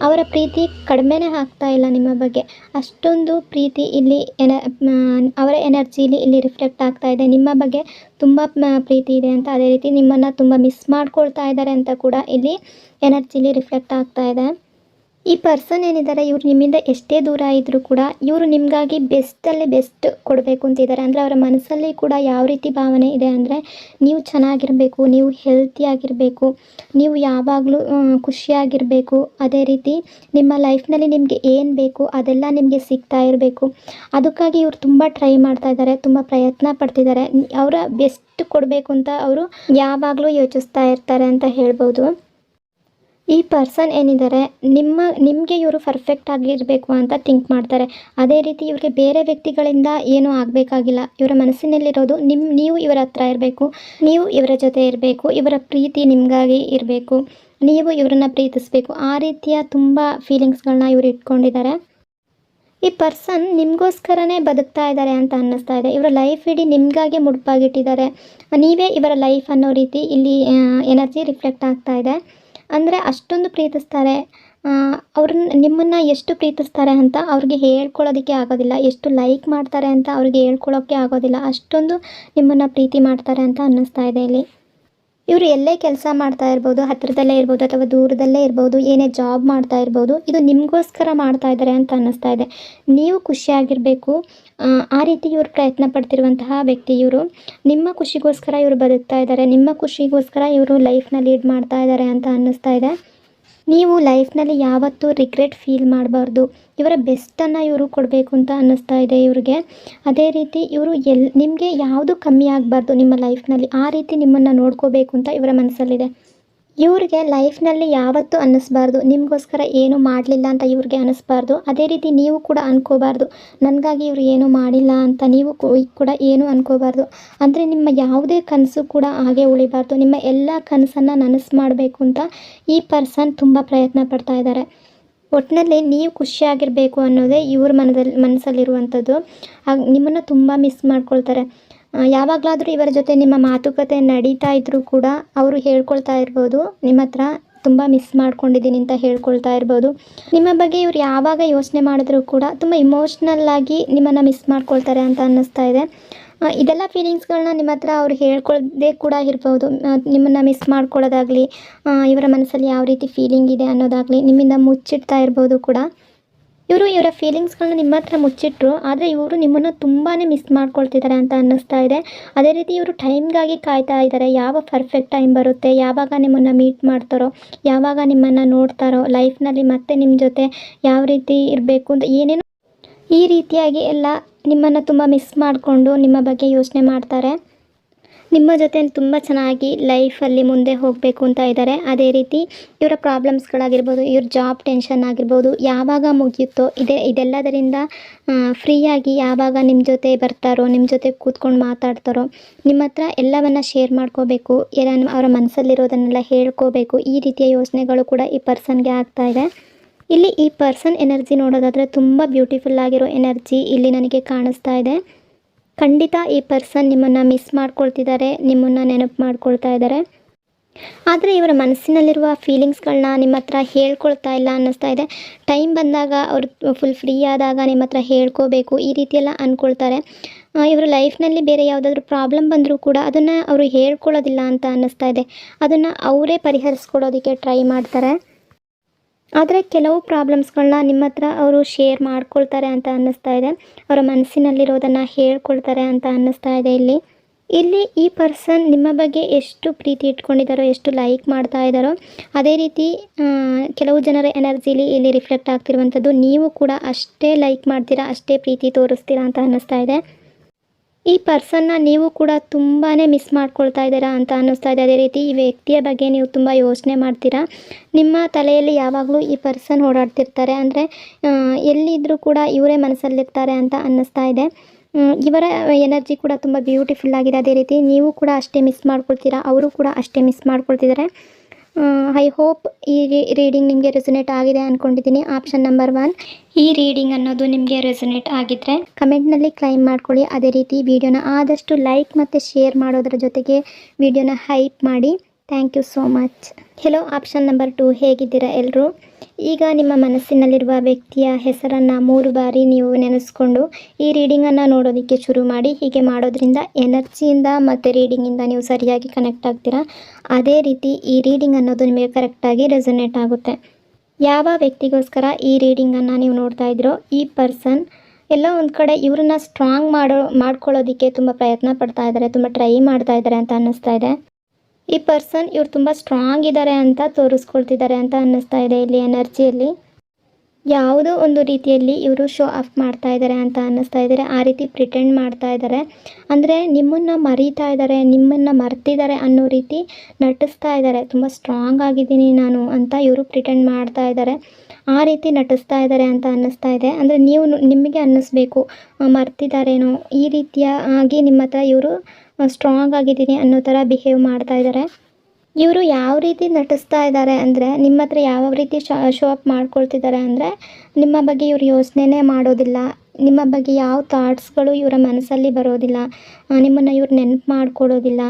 ಅವರ ಪ್ರೀತಿ ಕಡಿಮೆನೇ ಆಗ್ತಾ ಇಲ್ಲ ನಿಮ್ಮ ಬಗ್ಗೆ, ಅಷ್ಟೊಂದು ಪ್ರೀತಿ ಇಲ್ಲಿ ಅವರ ಎನರ್ಜಿಲಿ ಇಲ್ಲಿ ರಿಫ್ಲೆಕ್ಟ್ ಆಗ್ತಾ ಇದೆ. ನಿಮ್ಮ ಬಗ್ಗೆ ತುಂಬ ಪ್ರೀತಿ ಇದೆ ಅಂತ, ಅದೇ ರೀತಿ ನಿಮ್ಮನ್ನು ತುಂಬ ಮಿಸ್ ಮಾಡ್ಕೊಳ್ತಾ ಇದ್ದಾರೆ ಅಂತ ಕೂಡ ಇಲ್ಲಿ ಎನರ್ಜಿಲಿ ರಿಫ್ಲೆಕ್ಟ್ ಆಗ್ತಾ ಇದೆ. ಈ ಪರ್ಸನ್ ಏನಿದ್ದಾರೆ, ಇವರು ನಿಮ್ಮಿಂದ ಎಷ್ಟೇ ದೂರ ಇದ್ದರೂ ಕೂಡ ಇವರು ನಿಮಗಾಗಿ ಬೆಸ್ಟಲ್ಲಿ ಬೆಸ್ಟ್ ಕೊಡಬೇಕು ಅಂತಿದ್ದಾರೆ. ಅಂದರೆ ಅವರ ಮನಸ್ಸಲ್ಲಿ ಕೂಡ ಯಾವ ರೀತಿ ಭಾವನೆ ಇದೆ ಅಂದರೆ, ನೀವು ಚೆನ್ನಾಗಿರಬೇಕು, ನೀವು ಹೆಲ್ತಿಯಾಗಿರಬೇಕು, ನೀವು ಯಾವಾಗಲೂ ಖುಷಿಯಾಗಿರಬೇಕು, ಅದೇ ರೀತಿ ನಿಮ್ಮ ಲೈಫ್ನಲ್ಲಿ ನಿಮಗೆ ಏನು ಬೇಕು ಅದೆಲ್ಲ ನಿಮಗೆ ಸಿಗ್ತಾ ಇರಬೇಕು. ಅದಕ್ಕಾಗಿ ಇವರು ತುಂಬ ಟ್ರೈ ಮಾಡ್ತಾ ಇದ್ದಾರೆ, ತುಂಬ ಪ್ರಯತ್ನ ಪಡ್ತಿದ್ದಾರೆ. ಅವರ ಬೆಸ್ಟ್ ಕೊಡಬೇಕು ಅಂತ ಅವರು ಯಾವಾಗಲೂ ಯೋಚಿಸ್ತಾ ಇರ್ತಾರೆ ಅಂತ ಹೇಳ್ಬೋದು. ಈ ಪರ್ಸನ್ ಏನಿದ್ದಾರೆ, ನಿಮಗೆ ಇವರು ಪರ್ಫೆಕ್ಟ್ ಆಗಿರಬೇಕು ಅಂತ ಥಿಂಕ್ ಮಾಡ್ತಾರೆ. ಅದೇ ರೀತಿ ಇವ್ರಿಗೆ ಬೇರೆ ವ್ಯಕ್ತಿಗಳಿಂದ ಏನೂ ಆಗಬೇಕಾಗಿಲ್ಲ. ಇವರ ಮನಸ್ಸಿನಲ್ಲಿರೋದು ನೀವು ಇವರ ಹತ್ರ ಇರಬೇಕು, ನೀವು ಇವರ ಜೊತೆ ಇರಬೇಕು, ಇವರ ಪ್ರೀತಿ ನಿಮಗಾಗಿ ಇರಬೇಕು, ನೀವು ಇವರನ್ನು ಪ್ರೀತಿಸಬೇಕು. ಆ ರೀತಿಯ ತುಂಬ ಫೀಲಿಂಗ್ಸ್ಗಳನ್ನ ಇವರು ಇಟ್ಕೊಂಡಿದ್ದಾರೆ. ಈ ಪರ್ಸನ್ ನಿಮಗೋಸ್ಕರನೇ ಬದುಕ್ತಾ ಇದ್ದಾರೆ ಅಂತ ಅನ್ನಿಸ್ತಾ ಇದೆ. ಇವರ ಲೈಫ್ ಇಡೀ ನಿಮಗಾಗಿ ಮುಡುಪಾಗಿಟ್ಟಿದ್ದಾರೆ. ನೀವೇ ಇವರ ಲೈಫ್ ಅನ್ನೋ ರೀತಿ ಇಲ್ಲಿ ಎನರ್ಜಿ ರಿಫ್ಲೆಕ್ಟ್ ಆಗ್ತಾ ಇದೆ. ಅಂದರೆ ಅಷ್ಟೊಂದು ಪ್ರೀತಿಸ್ತಾರೆ. ನಿಮ್ಮನ್ನು ಎಷ್ಟು ಪ್ರೀತಿಸ್ತಾರೆ ಅಂತ ಅವ್ರಿಗೆ ಹೇಳ್ಕೊಳ್ಳೋದಕ್ಕೆ ಆಗೋದಿಲ್ಲ, ಎಷ್ಟು ಲೈಕ್ ಮಾಡ್ತಾರೆ ಅಂತ ಅವ್ರಿಗೆ ಹೇಳ್ಕೊಳ್ಳೋಕ್ಕೆ ಆಗೋದಿಲ್ಲ, ಅಷ್ಟೊಂದು ನಿಮ್ಮನ್ನು ಪ್ರೀತಿ ಮಾಡ್ತಾರೆ ಅಂತ ಅನ್ನಿಸ್ತಾ ಇದೆ ಇಲ್ಲಿ. ಇವರು ಎಲ್ಲೇ ಕೆಲಸ ಮಾಡ್ತಾ ಇರ್ಬೋದು, ಹತ್ತಿರದಲ್ಲೇ ಇರ್ಬೋದು ಅಥವಾ ದೂರದಲ್ಲೇ ಇರ್ಬೋದು, ಏನೇ ಜಾಬ್ ಮಾಡ್ತಾ ಇರ್ಬೋದು, ಇದು ನಿಮಗೋಸ್ಕರ ಮಾಡ್ತಾ ಇದ್ದಾರೆ ಅಂತ ಅನ್ನಿಸ್ತಾ ಇದೆ. ನೀವು ಖುಷಿಯಾಗಿರಬೇಕು, ಆ ರೀತಿ ಇವರು ಪ್ರಯತ್ನ ಪಡ್ತಿರುವಂತಹ ವ್ಯಕ್ತಿ ಇವರು. ನಿಮ್ಮ ಖುಷಿಗೋಸ್ಕರ ಇವರು ಬದುಕ್ತಾ ಇದ್ದಾರೆ, ನಿಮ್ಮ ಖುಷಿಗೋಸ್ಕರ ಇವರು ಲೈಫ್ನ ಲೀಡ್ ಮಾಡ್ತಾ ಇದ್ದಾರೆ ಅಂತ ಅನ್ನಿಸ್ತಾ ಇದೆ. ನೀವು ಲೈಫ್ನಲ್ಲಿ ಯಾವತ್ತೂ ರಿಗ್ರೆಟ್ ಫೀಲ್ ಮಾಡಬಾರ್ದು. ಇವರ ಬೆಸ್ಟನ್ನು ಇವರು ಕೊಡಬೇಕು ಅಂತ ಅನ್ನಿಸ್ತಾ ಇದೆ ಇವ್ರಿಗೆ. ಅದೇ ರೀತಿ ಇವರು ನಿಮಗೆ ಯಾವುದು ಕಮ್ಮಿ ಆಗಬಾರ್ದು ನಿಮ್ಮ ಲೈಫ್ನಲ್ಲಿ, ಆ ರೀತಿ ನಿಮ್ಮನ್ನು ನೋಡ್ಕೋಬೇಕು ಅಂತ ಇವರ ಮನಸ್ಸಲ್ಲಿದೆ. ಇವ್ರಿಗೆ ಲೈಫ್ನಲ್ಲಿ ಯಾವತ್ತೂ ಅನ್ನಿಸ್ಬಾರ್ದು ನಿಮಗೋಸ್ಕರ ಏನು ಮಾಡಲಿಲ್ಲ ಅಂತ ಇವ್ರಿಗೆ ಅನ್ನಿಸ್ಬಾರ್ದು. ಅದೇ ರೀತಿ ನೀವು ಕೂಡ ಅಂದ್ಕೋಬಾರ್ದು ನನಗಾಗಿ ಇವರು ಏನೂ ಮಾಡಿಲ್ಲ ಅಂತ ನೀವು ಕೂಡ ಏನೂ ಅಂದ್ಕೋಬಾರ್ದು. ಅಂದರೆ ನಿಮ್ಮ ಯಾವುದೇ ಕನಸು ಕೂಡ ಹಾಗೆ ಉಳಿಬಾರ್ದು. ನಿಮ್ಮ ಎಲ್ಲ ಕನಸನ್ನು ನನಸು ಮಾಡಬೇಕು ಅಂತ ಈ ಪರ್ಸನ್ ತುಂಬ ಪ್ರಯತ್ನ ಪಡ್ತಾ ಇದ್ದಾರೆ. ಒಟ್ಟಿನಲ್ಲಿ ನೀವು ಖುಷಿಯಾಗಿರಬೇಕು ಅನ್ನೋದೇ ಇವ್ರ ಮನಸ್ಸಲ್ಲಿರುವಂಥದ್ದು. ನಿಮ್ಮನ್ನು ತುಂಬ ಮಿಸ್ ಮಾಡ್ಕೊಳ್ತಾರೆ. ಯಾವಾಗಲಾದರೂ ಇವರ ಜೊತೆ ನಿಮ್ಮ ಮಾತುಕತೆ ನಡೀತಾ ಇದ್ದರೂ ಕೂಡ ಅವರು ಹೇಳ್ಕೊಳ್ತಾ ಇರ್ಬೋದು, ನಿಮ್ಮ ಹತ್ರ ತುಂಬ ಮಿಸ್ ಮಾಡ್ಕೊಂಡಿದ್ದೀನಿ ಅಂತ ಹೇಳ್ಕೊಳ್ತಾ ಇರ್ಬೋದು. ನಿಮ್ಮ ಬಗ್ಗೆ ಇವ್ರು ಯಾವಾಗ ಯೋಚನೆ ಮಾಡಿದ್ರೂ ಕೂಡ ತುಂಬ ಇಮೋಷ್ನಲ್ಲಾಗಿ ನಿಮ್ಮನ್ನು ಮಿಸ್ ಮಾಡ್ಕೊಳ್ತಾರೆ ಅಂತ ಅನ್ನಿಸ್ತಾ ಇದೆ. ಇದೆಲ್ಲ ಫೀಲಿಂಗ್ಸ್ಗಳನ್ನ ನಿಮ್ಮ ಹತ್ರ ಅವ್ರು ಹೇಳ್ಕೊಳ್ಳದೆ ಕೂಡ ಇರ್ಬೋದು. ನಿಮ್ಮನ್ನು ಮಿಸ್ ಮಾಡ್ಕೊಳ್ಳೋದಾಗಲಿ, ಇವರ ಮನಸ್ಸಲ್ಲಿ ಯಾವ ರೀತಿ ಫೀಲಿಂಗ್ ಇದೆ ಅನ್ನೋದಾಗಲಿ ನಿಮ್ಮಿಂದ ಮುಚ್ಚಿಡ್ತಾ ಇರ್ಬೋದು ಕೂಡ. ಇವರು ಇವರ ಫೀಲಿಂಗ್ಸ್ಗಳನ್ನ ನಿಮ್ಮ ಹತ್ರ ಮುಚ್ಚಿಟ್ರು, ಆದರೆ ಇವರು ನಿಮ್ಮನ್ನು ತುಂಬಾ ಮಿಸ್ ಮಾಡ್ಕೊಳ್ತಿದ್ದಾರೆ ಅಂತ ಅನ್ನಿಸ್ತಾ ಇದೆ. ಅದೇ ರೀತಿ ಇವರು ಟೈಮ್ಗಾಗಿ ಕಾಯ್ತಾ ಇದ್ದಾರೆ. ಯಾವ ಪರ್ಫೆಕ್ಟ್ ಟೈಮ್ ಬರುತ್ತೆ, ಯಾವಾಗ ನಿಮ್ಮನ್ನು ಮೀಟ್ ಮಾಡ್ತಾರೋ, ಯಾವಾಗ ನಿಮ್ಮನ್ನು ನೋಡ್ತಾರೋ, ಲೈಫ್ನಲ್ಲಿ ಮತ್ತೆ ನಿಮ್ಮ ಜೊತೆ ಯಾವ ರೀತಿ ಇರಬೇಕು ಅಂತ ಏನೇನೋ ಈ ರೀತಿಯಾಗಿ ಎಲ್ಲ ನಿಮ್ಮನ್ನು ತುಂಬ ಮಿಸ್ ಮಾಡಿಕೊಂಡು ನಿಮ್ಮ ಬಗ್ಗೆ ಯೋಚನೆ ಮಾಡ್ತಾರೆ. ನಿಮ್ಮ ಜೊತೆ ತುಂಬ ಚೆನ್ನಾಗಿ ಲೈಫಲ್ಲಿ ಮುಂದೆ ಹೋಗಬೇಕು ಅಂತ ಇದ್ದಾರೆ. ಅದೇ ರೀತಿ ಇವರ ಪ್ರಾಬ್ಲಮ್ಸ್ಗಳಾಗಿರ್ಬೋದು, ಇವ್ರ ಜಾಬ್ ಟೆನ್ಷನ್ ಆಗಿರ್ಬೋದು, ಯಾವಾಗ ಮುಗಿಯುತ್ತೋ ಇದೆಲ್ಲದರಿಂದ ಫ್ರೀಯಾಗಿ ಯಾವಾಗ ನಿಮ್ಮ ಜೊತೆ ಬರ್ತಾರೋ, ನಿಮ್ಮ ಜೊತೆ ಕೂತ್ಕೊಂಡು ಮಾತಾಡ್ತಾರೋ, ನಿಮ್ಮ ಹತ್ರ ಎಲ್ಲವನ್ನು ಶೇರ್ ಮಾಡ್ಕೋಬೇಕು, ಅವರ ಮನಸ್ಸಲ್ಲಿರೋದನ್ನೆಲ್ಲ ಹೇಳ್ಕೋಬೇಕು, ಈ ರೀತಿಯ ಯೋಚನೆಗಳು ಕೂಡ ಈ ಪರ್ಸನ್ಗೆ ಆಗ್ತಾ ಇದೆ. ಇಲ್ಲಿ ಈ ಪರ್ಸನ್ ಎನರ್ಜಿ ನೋಡೋದಾದರೆ ತುಂಬ ಬ್ಯೂಟಿಫುಲ್ ಆಗಿರೋ ಎನರ್ಜಿ ಇಲ್ಲಿ ನನಗೆ ಕಾಣಿಸ್ತಾ ಇದೆ. ಖಂಡಿತ ಈ ಪರ್ಸನ್ ನಿಮ್ಮನ್ನು ಮಿಸ್ ಮಾಡ್ಕೊಳ್ತಿದ್ದಾರೆ, ನಿಮ್ಮನ್ನು ನೆನಪು ಮಾಡ್ಕೊಳ್ತಾ ಇದ್ದಾರೆ. ಆದರೆ ಇವರ ಮನಸ್ಸಿನಲ್ಲಿರುವ ಫೀಲಿಂಗ್ಸ್ಗಳನ್ನ ನಿಮ್ಮ ಹತ್ರ ಹೇಳ್ಕೊಳ್ತಾ ಇಲ್ಲ ಅನ್ನಿಸ್ತಾ ಇದೆ. ಟೈಮ್ ಬಂದಾಗ ಅವರು ಫುಲ್ ಫ್ರೀ ಆದಾಗ ನಿಮ್ಮ ಹತ್ರ ಹೇಳ್ಕೋಬೇಕು, ಈ ರೀತಿಯೆಲ್ಲ ಅಂದ್ಕೊಳ್ತಾರೆ. ಇವರ ಲೈಫ್ನಲ್ಲಿ ಬೇರೆ ಯಾವುದಾದ್ರೂ ಪ್ರಾಬ್ಲಮ್ ಬಂದರೂ ಕೂಡ ಅದನ್ನು ಅವರು ಹೇಳ್ಕೊಳ್ಳೋದಿಲ್ಲ ಅಂತ ಅನ್ನಿಸ್ತಾ ಇದೆ. ಅದನ್ನು ಅವರೇ ಪರಿಹರಿಸ್ಕೊಡೋದಕ್ಕೆ ಟ್ರೈ ಮಾಡ್ತಾರೆ. ಆದರೆ ಕೆಲವು ಪ್ರಾಬ್ಲಮ್ಸ್ಗಳನ್ನ ನಿಮ್ಮ ಹತ್ರ ಅವರು ಶೇರ್ ಮಾಡ್ಕೊಳ್ತಾರೆ ಅಂತ ಅನ್ನಿಸ್ತಾ ಇದೆ. ಅವರ ಮನಸ್ಸಿನಲ್ಲಿರೋದನ್ನು ಹೇಳ್ಕೊಳ್ತಾರೆ ಅಂತ ಅನ್ನಿಸ್ತಾ ಇದೆ. ಇಲ್ಲಿ ಈ ಪರ್ಸನ್ ನಿಮ್ಮ ಬಗ್ಗೆ ಎಷ್ಟು ಪ್ರೀತಿ ಇಟ್ಕೊಂಡಿದ್ದಾರೋ, ಎಷ್ಟು ಲೈಕ್ ಮಾಡ್ತಾ ಇದ್ದಾರೋ, ಅದೇ ರೀತಿ ಕೆಲವು ಜನರ ಎನರ್ಜಿಲಿ ಇಲ್ಲಿ ರಿಫ್ಲೆಕ್ಟ್ ಆಗ್ತಿರುವಂಥದ್ದು. ನೀವು ಕೂಡ ಅಷ್ಟೇ ಲೈಕ್ ಮಾಡ್ತೀರಾ, ಅಷ್ಟೇ ಪ್ರೀತಿ ತೋರಿಸ್ತೀರಾ ಅಂತ ಅನ್ನಿಸ್ತಾ ಇದೆ. ಈ ಪರ್ಸನ್ನ ನೀವು ಕೂಡ ತುಂಬಾ ಮಿಸ್ ಮಾಡ್ಕೊಳ್ತಾ ಇದ್ದೀರಾ ಅಂತ ಅನ್ನಿಸ್ತಾ ಇದೆ. ಅದೇ ರೀತಿ ಈ ವ್ಯಕ್ತಿಯ ಬಗ್ಗೆ ನೀವು ತುಂಬ ಯೋಚನೆ ಮಾಡ್ತೀರಾ. ನಿಮ್ಮ ತಲೆಯಲ್ಲಿ ಯಾವಾಗಲೂ ಈ ಪರ್ಸನ್ ಓಡಾಡ್ತಿರ್ತಾರೆ. ಅಂದರೆ ಎಲ್ಲಿದ್ದರೂ ಕೂಡ ಇವರೇ ಮನಸ್ಸಲ್ಲಿರ್ತಾರೆ ಅಂತ ಅನ್ನಿಸ್ತಾ ಇದೆ. ಇವರ ಎನರ್ಜಿ ಕೂಡ ತುಂಬ ಬ್ಯೂಟಿಫುಲ್ ಆಗಿದೆ. ಅದೇ ರೀತಿ ನೀವು ಕೂಡ ಅಷ್ಟೇ ಮಿಸ್ ಮಾಡ್ಕೊಳ್ತೀರಾ, ಅವರು ಕೂಡ ಅಷ್ಟೇ ಮಿಸ್ ಮಾಡ್ಕೊಳ್ತಿದ್ದಾರೆ. ಐ ಹೋಪ್ ಈ ರೀಡಿಂಗ್ ನಿಮಗೆ ರೆಸೊನೇಟ್ ಆಗಿದೆ ಅಂದ್ಕೊಂಡಿದ್ದೀನಿ. ಆಪ್ಷನ್ ನಂಬರ್ 1, ಈ ರೀಡಿಂಗ್ ಅನ್ನೋದು ನಿಮಗೆ ರೆಸೊನೇಟ್ ಆಗಿದ್ದರೆ ಕಮೆಂಟ್ನಲ್ಲಿ ಕ್ಲೈಮ್ ಮಾಡ್ಕೊಳ್ಳಿ. ಅದೇ ರೀತಿ ವಿಡಿಯೋನ ಆದಷ್ಟು ಲೈಕ್ ಮತ್ತು ಶೇರ್ ಮಾಡೋದ್ರ ಜೊತೆಗೆ ವಿಡಿಯೋನ ಹೈಪ್ ಮಾಡಿ. Thank you so much. Hello, option number 2, ಹೇಗಿದ್ದೀರಾ ಎಲ್ಲರೂ? ಈಗ ನಿಮ್ಮ ಮನಸ್ಸಿನಲ್ಲಿರುವ ವ್ಯಕ್ತಿಯ ಹೆಸರನ್ನು 3 ಬಾರಿ ನೀವು ನೆನೆಸ್ಕೊಂಡು ಈ ರೀಡಿಂಗನ್ನು ನೋಡೋದಕ್ಕೆ ಶುರು ಮಾಡಿ. ಹೀಗೆ ಮಾಡೋದ್ರಿಂದ ಎನರ್ಜಿಯಿಂದ ಮತ್ತು ರೀಡಿಂಗಿಂದ ನೀವು ಸರಿಯಾಗಿ ಕನೆಕ್ಟ್ ಆಗ್ತೀರಾ. ಅದೇ ರೀತಿ ಈ ರೀಡಿಂಗ್ ಅನ್ನೋದು ನಿಮಗೆ ಕರೆಕ್ಟಾಗಿ ರೆಸೊನೇಟ್ ಆಗುತ್ತೆ. ಯಾವ ವ್ಯಕ್ತಿಗೋಸ್ಕರ ಈ ರೀಡಿಂಗನ್ನು ನೀವು ನೋಡ್ತಾ ಇದ್ದೀರೋ, ಈ ಪರ್ಸನ್ ಎಲ್ಲ ಒಂದು ಕಡೆ ಇವ್ರನ್ನ ಸ್ಟ್ರಾಂಗ್ ಮಾಡ್ಕೊಳ್ಳೋದಕ್ಕೆ ತುಂಬ ಪ್ರಯತ್ನ ಪಡ್ತಾ ಇದ್ದಾರೆ, ತುಂಬ ಟ್ರೈ ಮಾಡ್ತಾ ಇದ್ದಾರೆ ಅಂತ ಅನ್ನಿಸ್ತಾ ಇದೆ. ಈ ಪರ್ಸನ್ ಇವ್ರು ತುಂಬ ಸ್ಟ್ರಾಂಗ್ ಇದ್ದಾರೆ ಅಂತ ತೋರಿಸ್ಕೊಳ್ತಿದ್ದಾರೆ ಅಂತ ಅನ್ನಿಸ್ತಾ ಇದೆ. ಇಲ್ಲಿ ಎನರ್ಜಿಯಲ್ಲಿ ಯಾವುದೋ ಒಂದು ರೀತಿಯಲ್ಲಿ ಇವರು ಶೋ ಆಫ್ ಮಾಡ್ತಾ ಇದ್ದಾರೆ ಅಂತ ಅನ್ನಿಸ್ತಾ ಇದ್ದಾರೆ. ಆ ರೀತಿ ಪ್ರಿಟೆಂಡ್ ಮಾಡ್ತಾ ಇದ್ದಾರೆ. ಅಂದರೆ ನಿಮ್ಮನ್ನು ಮರೀತಾ ಇದ್ದಾರೆ, ನಿಮ್ಮನ್ನು ಮರ್ತಿದ್ದಾರೆ ಅನ್ನೋ ರೀತಿ ನಟಿಸ್ತಾ ಇದ್ದಾರೆ. ತುಂಬ ಸ್ಟ್ರಾಂಗ್ ಆಗಿದ್ದೀನಿ ನಾನು ಅಂತ ಇವರು ಪ್ರಿಟೆಂಡ್ ಮಾಡ್ತಾ ಇದ್ದಾರೆ. ಆ ರೀತಿ ನಟಿಸ್ತಾ ಇದ್ದಾರೆ ಅಂತ ಅನ್ನಿಸ್ತಾ ಇದೆ. ಅಂದರೆ ನಿಮಗೆ ಅನ್ನಿಸ್ಬೇಕು ಮರ್ತಿದ್ದಾರೇನೋ, ಈ ರೀತಿಯ ಆಗಿ ನಿಮ್ಮ ಹತ್ರ ಇವರು ಸ್ಟ್ರಾಂಗ್ ಆಗಿದ್ದೀನಿ ಅನ್ನೋ ಥರ ಬಿಹೇವ್ ಮಾಡ್ತಾ ಇದ್ದಾರೆ. ಇವರು ಯಾವ ರೀತಿ ನಟಿಸ್ತಾ ಇದ್ದಾರೆ ಅಂದರೆ, ನಿಮ್ಮ ಹತ್ರ ಯಾವ ರೀತಿ ಶೋ ಅಪ್ ಮಾಡ್ಕೊಳ್ತಿದ್ದಾರೆ ಅಂದರೆ, ನಿಮ್ಮ ಬಗ್ಗೆ ಇವರು ಯೋಚನೆ ಮಾಡೋದಿಲ್ಲ, ನಿಮ್ಮ ಬಗ್ಗೆ ಯಾವ ಥಾಟ್ಸ್ಗಳು ಇವರ ಮನಸ್ಸಲ್ಲಿ ಬರೋದಿಲ್ಲ, ನಿಮ್ಮನ್ನು ಇವ್ರು ನೆನಪು ಮಾಡ್ಕೊಳ್ಳೋದಿಲ್ಲ.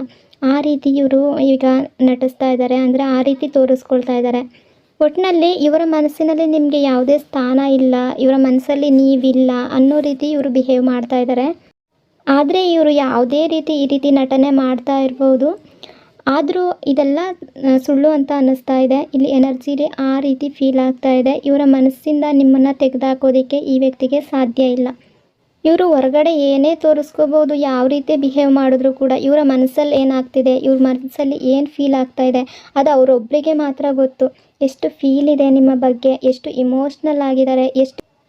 ಆ ರೀತಿ ಇವರು ಈಗ ನಟಿಸ್ತಾ ಇದ್ದಾರೆ. ಅಂದರೆ ಆ ರೀತಿ ತೋರಿಸ್ಕೊಳ್ತಾ ಇದ್ದಾರೆ. ಒಟ್ಟಿನಲ್ಲಿ ಇವರ ಮನಸ್ಸಿನಲ್ಲಿ ನಿಮಗೆ ಯಾವುದೇ ಸ್ಥಾನ ಇಲ್ಲ, ಇವರ ಮನಸ್ಸಲ್ಲಿ ನೀವಿಲ್ಲ ಅನ್ನೋ ರೀತಿ ಇವರು ಬಿಹೇವ್ ಮಾಡ್ತಾ ಇದ್ದಾರೆ. ಆದರೆ ಇವರು ಯಾವುದೇ ರೀತಿ ಈ ರೀತಿ ನಟನೆ ಮಾಡ್ತಾ ಇರ್ಬೋದು, ಆದರೂ ಇದೆಲ್ಲ ಸುಳ್ಳು ಅಂತ ಅನ್ನಿಸ್ತಾ ಇದೆ. ಇಲ್ಲಿ ಎನರ್ಜಿಲಿ ಆ ರೀತಿ ಫೀಲ್ ಆಗ್ತಾ ಇದೆ. ಇವರ ಮನಸ್ಸಿಂದ ನಿಮ್ಮನ್ನು ತೆಗೆದುಹಾಕೋದಕ್ಕೆ ಈ ವ್ಯಕ್ತಿಗೆ ಸಾಧ್ಯ ಇಲ್ಲ. ಇವರು ಹೊರಗಡೆ ಏನೇ ತೋರಿಸ್ಕೋಬೋದು, ಯಾವ ರೀತಿ ಬಿಹೇವ್ ಮಾಡಿದ್ರು ಕೂಡ ಇವರ ಮನಸ್ಸಲ್ಲಿ ಏನಾಗ್ತಿದೆ, ಇವ್ರ ಮನಸ್ಸಲ್ಲಿ ಏನು ಫೀಲ್ ಆಗ್ತಾ ಇದೆ ಅದು ಅವರೊಬ್ಬರಿಗೆ ಮಾತ್ರ ಗೊತ್ತು. ಎಷ್ಟು ಫೀಲ್ ಇದೆ ನಿಮ್ಮ ಬಗ್ಗೆ, ಎಷ್ಟು ಇಮೋಷ್ನಲ್ ಆಗಿದ್ದಾರೆ,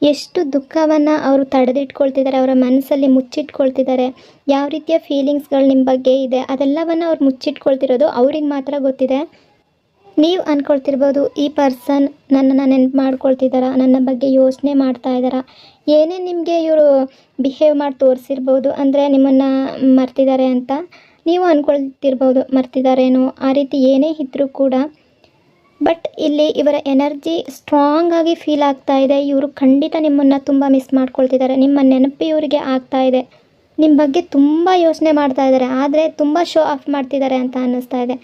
ಎಷ್ಟು ದುಃಖವನ್ನು ಅವರು ತಡೆದಿಟ್ಕೊಳ್ತಿದ್ದಾರೆ, ಅವರ ಮನಸ್ಸಲ್ಲಿ ಮುಚ್ಚಿಟ್ಕೊಳ್ತಿದ್ದಾರೆ, ಯಾವ ರೀತಿಯ ಫೀಲಿಂಗ್ಸ್ಗಳು ನಿಮ್ಮ ಬಗ್ಗೆ ಇದೆ ಅದೆಲ್ಲವನ್ನು ಅವ್ರು ಮುಚ್ಚಿಟ್ಕೊಳ್ತಿರೋದು ಅವ್ರಿಗೆ ಮಾತ್ರ ಗೊತ್ತಿದೆ. ನೀವು ಅಂದ್ಕೊಳ್ತಿರ್ಬೋದು ಈ ಪರ್ಸನ್ ನನ್ನನ್ನು ನೆನಪು ಮಾಡ್ಕೊಳ್ತಿದ್ದಾರಾ, ನನ್ನ ಬಗ್ಗೆ ಯೋಚನೆ ಮಾಡ್ತಾ ಇದ್ದಾರಾ, ಏನೇ ನಿಮಗೆ ಇವರು ಬಿಹೇವ್ ಮಾಡಿ ತೋರಿಸಿರ್ಬೋದು, ಅಂದರೆ ನಿಮ್ಮನ್ನು ಮರ್ತಿದ್ದಾರೆ ಅಂತ ನೀವು ಅಂದ್ಕೊಳ್ತಿರ್ಬೋದು, ಮರ್ತಿದ್ದಾರೇನೋ ಆ ರೀತಿ ಏನೇ ಇದ್ದರೂ ಕೂಡ. ಬಟ್ ಇಲ್ಲಿ ಇವರ ಎನರ್ಜಿ ಸ್ಟ್ರಾಂಗ್ ಆಗಿ ಫೀಲ್ ಆಗ್ತಾ ಇದೆ. ಇವರು ಖಂಡಿತ ನಿಮ್ಮನ್ನು ತುಂಬ ಮಿಸ್ ಮಾಡ್ಕೊಳ್ತಿದ್ದಾರೆ. ನಿಮ್ಮ ನೆನಪು ಇವರಿಗೆ ಆಗ್ತಾ ಇದೆ. ನಿಮ್ಮ ಬಗ್ಗೆ ತುಂಬ ಯೋಚನೆ ಮಾಡ್ತಾ ಇದ್ದಾರೆ, ಆದರೆ ತುಂಬ ಶೋ ಆಫ್ ಮಾಡ್ತಿದ್ದಾರೆ ಅಂತ ಅನ್ನಿಸ್ತಾ ಇದೆ.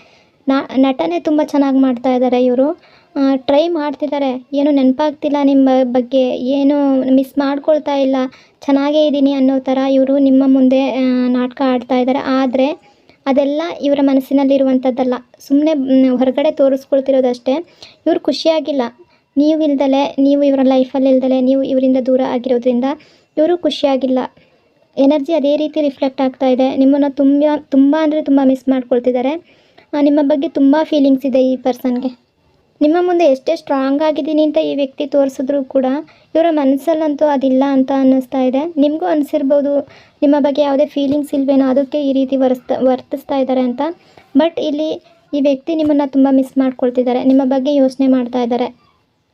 ನಟನೆ ತುಂಬ ಚೆನ್ನಾಗಿ ಮಾಡ್ತಾ ಇದ್ದಾರೆ ಇವರು. ಟ್ರೈ ಮಾಡ್ತಿದ್ದಾರೆ, ಏನು ನೆನಪಾಗ್ತಿಲ್ಲ ನಿಮ್ಮ ಬಗ್ಗೆ, ಏನು ಮಿಸ್ ಮಾಡ್ಕೊಳ್ತಾ ಇಲ್ಲ, ಚೆನ್ನಾಗೇ ಇದ್ದೀನಿ ಅನ್ನೋ ಥರ ಇವರು ನಿಮ್ಮ ಮುಂದೆ ನಾಟಕ ಆಡ್ತಾ ಇದ್ದಾರೆ. ಆದರೆ ಅದೆಲ್ಲ ಇವರ ಮನಸ್ಸಿನಲ್ಲಿರುವಂಥದ್ದಲ್ಲ, ಸುಮ್ಮನೆ ಹೊರಗಡೆ ತೋರಿಸ್ಕೊಳ್ತಿರೋದಷ್ಟೇ. ಇವರು ಖುಷಿಯಾಗಿಲ್ಲ, ನೀವು ಇವರ ಲೈಫಲ್ಲಿ ಇಲ್ದಲೆ, ನೀವು ಇವರಿಂದ ದೂರ ಆಗಿರೋದ್ರಿಂದ ಇವರು ಖುಷಿಯಾಗಿಲ್ಲ. ಎನರ್ಜಿ ಅದೇ ರೀತಿ ರಿಫ್ಲೆಕ್ಟ್ ಆಗ್ತಾ ಇದೆ. ನಿಮ್ಮನ್ನು ತುಂಬ ಅಂದರೆ ತುಂಬ ಮಿಸ್ ಮಾಡ್ಕೊಳ್ತಿದ್ದಾರೆ. ನಿಮ್ಮ ಬಗ್ಗೆ ತುಂಬ ಫೀಲಿಂಗ್ಸ್ ಇದೆ ಈ ಪರ್ಸನ್ಗೆ. ನಿಮ್ಮ ಮುಂದೆ ಎಷ್ಟೇ ಸ್ಟ್ರಾಂಗ್ ಆಗಿದ್ದೀನಿ ಅಂತ ಈ ವ್ಯಕ್ತಿ ತೋರಿಸಿದ್ರು ಕೂಡ ಇವರ ಮನಸ್ಸಲ್ಲಂತೂ ಅದಿಲ್ಲ ಅಂತ ಅನ್ನಿಸ್ತಾ ಇದೆ. ನಿಮಗೂ ಅನಿಸಿರ್ಬೋದು ನಿಮ್ಮ ಬಗ್ಗೆ ಯಾವುದೇ ಫೀಲಿಂಗ್ಸ್ ಇಲ್ವೇನೋ, ಅದಕ್ಕೆ ಈ ರೀತಿ ವರ್ತಿಸ್ತಾ ಇದ್ದಾರೆ ಅಂತ. ಬಟ್ ಇಲ್ಲಿ ಈ ವ್ಯಕ್ತಿ ನಿಮ್ಮನ್ನು ತುಂಬ ಮಿಸ್ ಮಾಡ್ಕೊಳ್ತಿದ್ದಾರೆ, ನಿಮ್ಮ ಬಗ್ಗೆ ಯೋಚನೆ ಮಾಡ್ತಾ ಇದ್ದಾರೆ.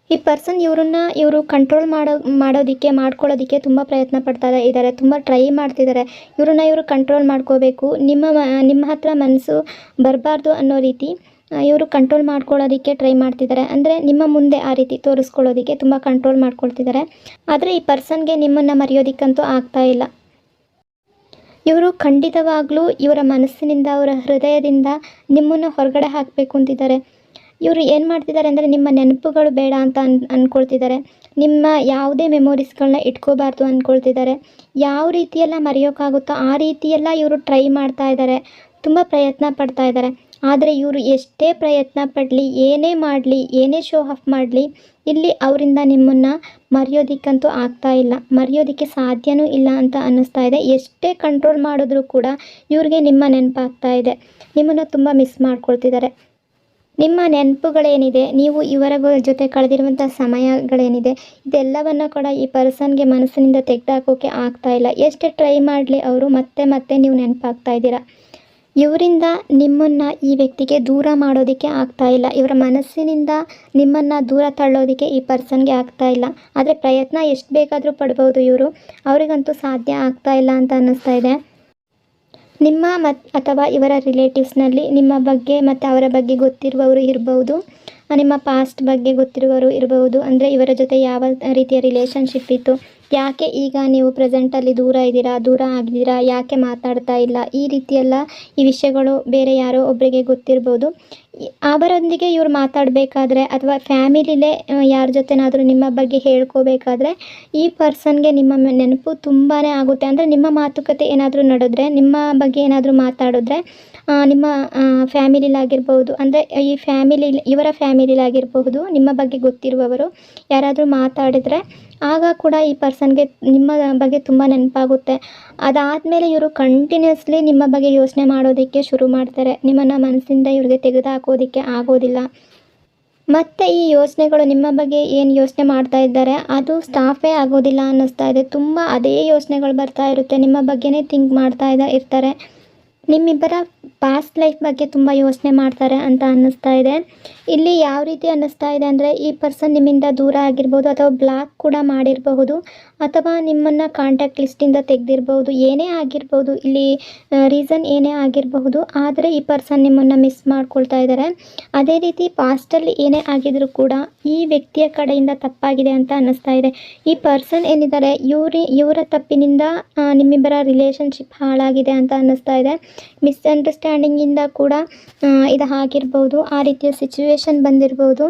ಈ ಪರ್ಸನ್ ಇವರು ಕಂಟ್ರೋಲ್ ಮಾಡ್ಕೊಳ್ಳೋದಕ್ಕೆ ತುಂಬ ಪ್ರಯತ್ನ ಪಡ್ತಾ ಇದ್ದಾರೆ, ತುಂಬ ಟ್ರೈ ಮಾಡ್ತಿದ್ದಾರೆ. ಇವರು ಕಂಟ್ರೋಲ್ ಮಾಡ್ಕೋಬೇಕು, ನಿಮ್ಮ ಹತ್ರ ಮನಸ್ಸು ಬರಬಾರ್ದು ಅನ್ನೋ ರೀತಿ ಇವರು ಕಂಟ್ರೋಲ್ ಮಾಡ್ಕೊಳ್ಳೋದಕ್ಕೆ ಟ್ರೈ ಮಾಡ್ತಿದ್ದಾರೆ. ಅಂದರೆ ನಿಮ್ಮ ಮುಂದೆ ಆ ರೀತಿ ತೋರಿಸ್ಕೊಳ್ಳೋದಕ್ಕೆ ತುಂಬ ಕಂಟ್ರೋಲ್ ಮಾಡ್ಕೊಳ್ತಿದ್ದಾರೆ. ಆದರೆ ಈ ಪರ್ಸನ್ಗೆ ನಿಮ್ಮನ್ನು ಮರೆಯೋದಕ್ಕಂತೂ ಆಗ್ತಾ ಇಲ್ಲ. ಇವರು ಖಂಡಿತವಾಗ್ಲೂ ಇವರ ಮನಸ್ಸಿನಿಂದ, ಅವರ ಹೃದಯದಿಂದ ನಿಮ್ಮನ್ನು ಹೊರಗಡೆ ಹಾಕಬೇಕು ಅಂತಿದ್ದಾರೆ. ಇವರು ಏನು ಮಾಡ್ತಿದ್ದಾರೆ ಅಂದರೆ ನಿಮ್ಮ ನೆನಪುಗಳು ಬೇಡ ಅಂತ ಅಂದ್ಕೊಳ್ತಿದ್ದಾರೆ. ನಿಮ್ಮ ಯಾವುದೇ ಮೆಮೊರೀಸ್ಗಳನ್ನ ಇಟ್ಕೋಬಾರ್ದು ಅಂದ್ಕೊಳ್ತಿದ್ದಾರೆ. ಯಾವ ರೀತಿಯೆಲ್ಲ ಮರೆಯೋಕ್ಕಾಗುತ್ತೋ ಆ ರೀತಿಯೆಲ್ಲ ಇವರು ಟ್ರೈ ಮಾಡ್ತಾ ಇದ್ದಾರೆ, ತುಂಬ ಪ್ರಯತ್ನ ಪಡ್ತಾ ಇದ್ದಾರೆ. ಆದರೆ ಇವರು ಎಷ್ಟೇ ಪ್ರಯತ್ನ ಪಡಲಿ, ಏನೇ ಮಾಡಲಿ, ಏನೇ ಶೋ ಆಫ್ ಮಾಡಲಿ, ಇಲ್ಲಿ ಅವರಿಂದ ನಿಮ್ಮನ್ನು ಮರೆಯೋದಕ್ಕಂತೂ ಆಗ್ತಾ ಇಲ್ಲ, ಮರೆಯೋದಕ್ಕೆ ಸಾಧ್ಯವೂ ಇಲ್ಲ ಅಂತ ಅನ್ನಿಸ್ತಾ ಇದೆ. ಎಷ್ಟೇ ಕಂಟ್ರೋಲ್ ಮಾಡಿದ್ರೂ ಕೂಡ ಇವ್ರಿಗೆ ನಿಮ್ಮ ನೆನಪಾಗ್ತಾ ಇದೆ, ನಿಮ್ಮನ್ನು ತುಂಬ ಮಿಸ್ ಮಾಡ್ಕೊಳ್ತಿದ್ದಾರೆ. ನಿಮ್ಮ ನೆನಪುಗಳೇನಿದೆ, ನೀವು ಇವರ ಜೊತೆ ಕಳೆದಿರುವಂಥ ಸಮಯಗಳೇನಿದೆ, ಇದೆಲ್ಲವನ್ನು ಕೂಡ ಈ ಪರ್ಸನ್ಗೆ ಮನಸ್ಸಿನಿಂದ ತೆಗೆದುಹಾಕೋಕ್ಕೆ ಆಗ್ತಾ ಇಲ್ಲ. ಎಷ್ಟೇ ಟ್ರೈ ಮಾಡಲಿ ಅವರು ಮತ್ತೆ ನೀವು ನೆನಪಾಗ್ತಾ ಇದ್ದೀರಾ. ಇವರಿಂದ ನಿಮ್ಮನ್ನು ಈ ವ್ಯಕ್ತಿಗೆ ದೂರ ಮಾಡೋದಕ್ಕೆ ಆಗ್ತಾ ಇಲ್ಲ. ಇವರ ಮನಸ್ಸಿನಿಂದ ನಿಮ್ಮನ್ನು ದೂರ ತಳ್ಳೋದಕ್ಕೆ ಈ ಪರ್ಸನ್ಗೆ ಆಗ್ತಾ ಇಲ್ಲ. ಆದರೆ ಪ್ರಯತ್ನ ಎಷ್ಟು ಬೇಕಾದರೂ ಪಡ್ಬೋದು ಇವರು, ಅವರಿಗಂತೂ ಸಾಧ್ಯ ಆಗ್ತಾ ಇಲ್ಲ ಅಂತ ಅನ್ನಿಸ್ತಾ ಇದೆ. ನಿಮ್ಮ ಅಥವಾ ಇವರ ರಿಲೇಟಿವ್ಸ್ನಲ್ಲಿ ನಿಮ್ಮ ಬಗ್ಗೆ ಮತ್ತು ಅವರ ಬಗ್ಗೆ ಗೊತ್ತಿರುವವರು ಇರ್ಬೋದು, ನಿಮ್ಮ ಪಾಸ್ಟ್ ಬಗ್ಗೆ ಗೊತ್ತಿರುವವರು ಇರಬಹುದು. ಅಂದರೆ ಇವರ ಜೊತೆ ಯಾವ ರೀತಿಯ ರಿಲೇಷನ್ಶಿಪ್ ಇತ್ತು, ಯಾಕೆ ಈಗ ನೀವು ಪ್ರೆಸೆಂಟಲ್ಲಿ ದೂರ ಆಗಿದ್ದೀರಾ, ಯಾಕೆ ಮಾತಾಡ್ತಾ ಇಲ್ಲ, ಈ ರೀತಿಯೆಲ್ಲ ಈ ವಿಷಯಗಳು ಬೇರೆ ಯಾರೋ ಒಬ್ಬರಿಗೆ ಗೊತ್ತಿರ್ಬೋದು. ಅವರೊಂದಿಗೆ ಇವ್ರು ಮಾತಾಡಬೇಕಾದ್ರೆ ಅಥವಾ ಫ್ಯಾಮಿಲಿಲೇ ಯಾರ ಜೊತೆನಾದರೂ ನಿಮ್ಮ ಬಗ್ಗೆ ಹೇಳ್ಕೋಬೇಕಾದ್ರೆ ಈ ಪರ್ಸನ್ಗೆ ನಿಮ್ಮ ನೆನಪು ತುಂಬಾ ಆಗುತ್ತೆ. ಅಂದರೆ ನಿಮ್ಮ ಮಾತುಕತೆ ಏನಾದರೂ ನಡೆದ್ರೆ, ನಿಮ್ಮ ಬಗ್ಗೆ ಏನಾದರೂ ಮಾತಾಡಿದ್ರೆ ನಿಮ್ಮ ಫ್ಯಾಮಿಲಿಲಾಗಿರ್ಬೋದು, ಅಂದರೆ ಇವರ ಫ್ಯಾಮಿಲಿಲಾಗಿರಬಹುದು, ನಿಮ್ಮ ಬಗ್ಗೆ ಗೊತ್ತಿರುವವರು ಯಾರಾದರೂ ಮಾತಾಡಿದರೆ ಆಗ ಕೂಡ ಈ ಪರ್ಸನ್ಗೆ ನಿಮ್ಮ ಬಗ್ಗೆ ತುಂಬ ನೆನಪಾಗುತ್ತೆ. ಅದಾದಮೇಲೆ ಇವರು ಕಂಟಿನ್ಯೂಸ್ಲಿ ನಿಮ್ಮ ಬಗ್ಗೆ ಯೋಚನೆ ಮಾಡೋದಕ್ಕೆ ಶುರು ಮಾಡ್ತಾರೆ. ನಿಮ್ಮನ್ನು ಮನಸ್ಸಿಂದ ಇವ್ರಿಗೆ ತೆಗೆದುಹಾಕೋದಕ್ಕೆ ಆಗೋದಿಲ್ಲ. ಮತ್ತು ಈ ಯೋಚನೆಗಳು, ನಿಮ್ಮ ಬಗ್ಗೆ ಏನು ಯೋಚನೆ ಮಾಡ್ತಾ ಇದ್ದಾರೆ ಅದು ಸ್ಟಾಪೇ ಆಗೋದಿಲ್ಲ ಅನ್ನಿಸ್ತಾ ಇದೆ. ತುಂಬ ಅದೇ ಯೋಚನೆಗಳು ಬರ್ತಾ ಇರುತ್ತೆ, ನಿಮ್ಮ ಬಗ್ಗೆನೇ ಥಿಂಕ್ ಮಾಡ್ತಾ ಇರ್ತಾರೆ. ನಿಮ್ಮಿಬ್ಬರ ಪಾಸ್ಟ್ ಲೈಫ್ ಬಗ್ಗೆ ತುಂಬ ಯೋಚನೆ ಮಾಡ್ತಾರೆ ಅಂತ ಅನ್ನಿಸ್ತಾ ಇದೆ. ಇಲ್ಲಿ ಯಾವ ರೀತಿ ಅನ್ನಿಸ್ತಾ ಇದೆ ಅಂದರೆ ಈ ಪರ್ಸನ್ ನಿಮ್ಮಿಂದ ದೂರ ಆಗಿರ್ಬೋದು, ಅಥವಾ ಬ್ಲಾಕ್ ಕೂಡ ಮಾಡಿರಬಹುದು, ಅಥವಾ ನಿಮ್ಮನ್ನು ಕಾಂಟ್ಯಾಕ್ಟ್ ಲಿಸ್ಟಿಂದ ತೆಗೆದಿರ್ಬೋದು, ಏನೇ ಆಗಿರ್ಬೋದು, ಇಲ್ಲಿ ರೀಸನ್ ಏನೇ ಆಗಿರಬಹುದು. ಆದರೆ ಈ ಪರ್ಸನ್ ನಿಮ್ಮನ್ನು ಮಿಸ್ ಮಾಡ್ಕೊಳ್ತಾ ಇದ್ದಾರೆ. ಅದೇ ರೀತಿ ಪಾಸ್ಟಲ್ಲಿ ಏನೇ ಆಗಿದ್ರೂ ಕೂಡ ಈ ವ್ಯಕ್ತಿಯ ಕಡೆಯಿಂದ ತಪ್ಪಾಗಿದೆ ಅಂತ ಅನ್ನಿಸ್ತಾ ಇದೆ. ಈ ಪರ್ಸನ್ ಏನಿದ್ದಾರೆ ಇವರ ತಪ್ಪಿನಿಂದ ನಿಮ್ಮಿಬ್ಬರ ರಿಲೇಷನ್ಶಿಪ್ ಹಾಳಾಗಿದೆ ಅಂತ ಅನ್ನಿಸ್ತಾ ಇದೆ. ಮಿಸ್ಅಂಡರ್ಸ್ಟ್ಯಾಂಡಿಂಗಿಂದ ಕೂಡ ಇದು ಆಗಿರ್ಬೋದು, ಆ ರೀತಿಯ ಸಿಚುವೇಶನ್ ಬಂದಿರ್ಬೋದು,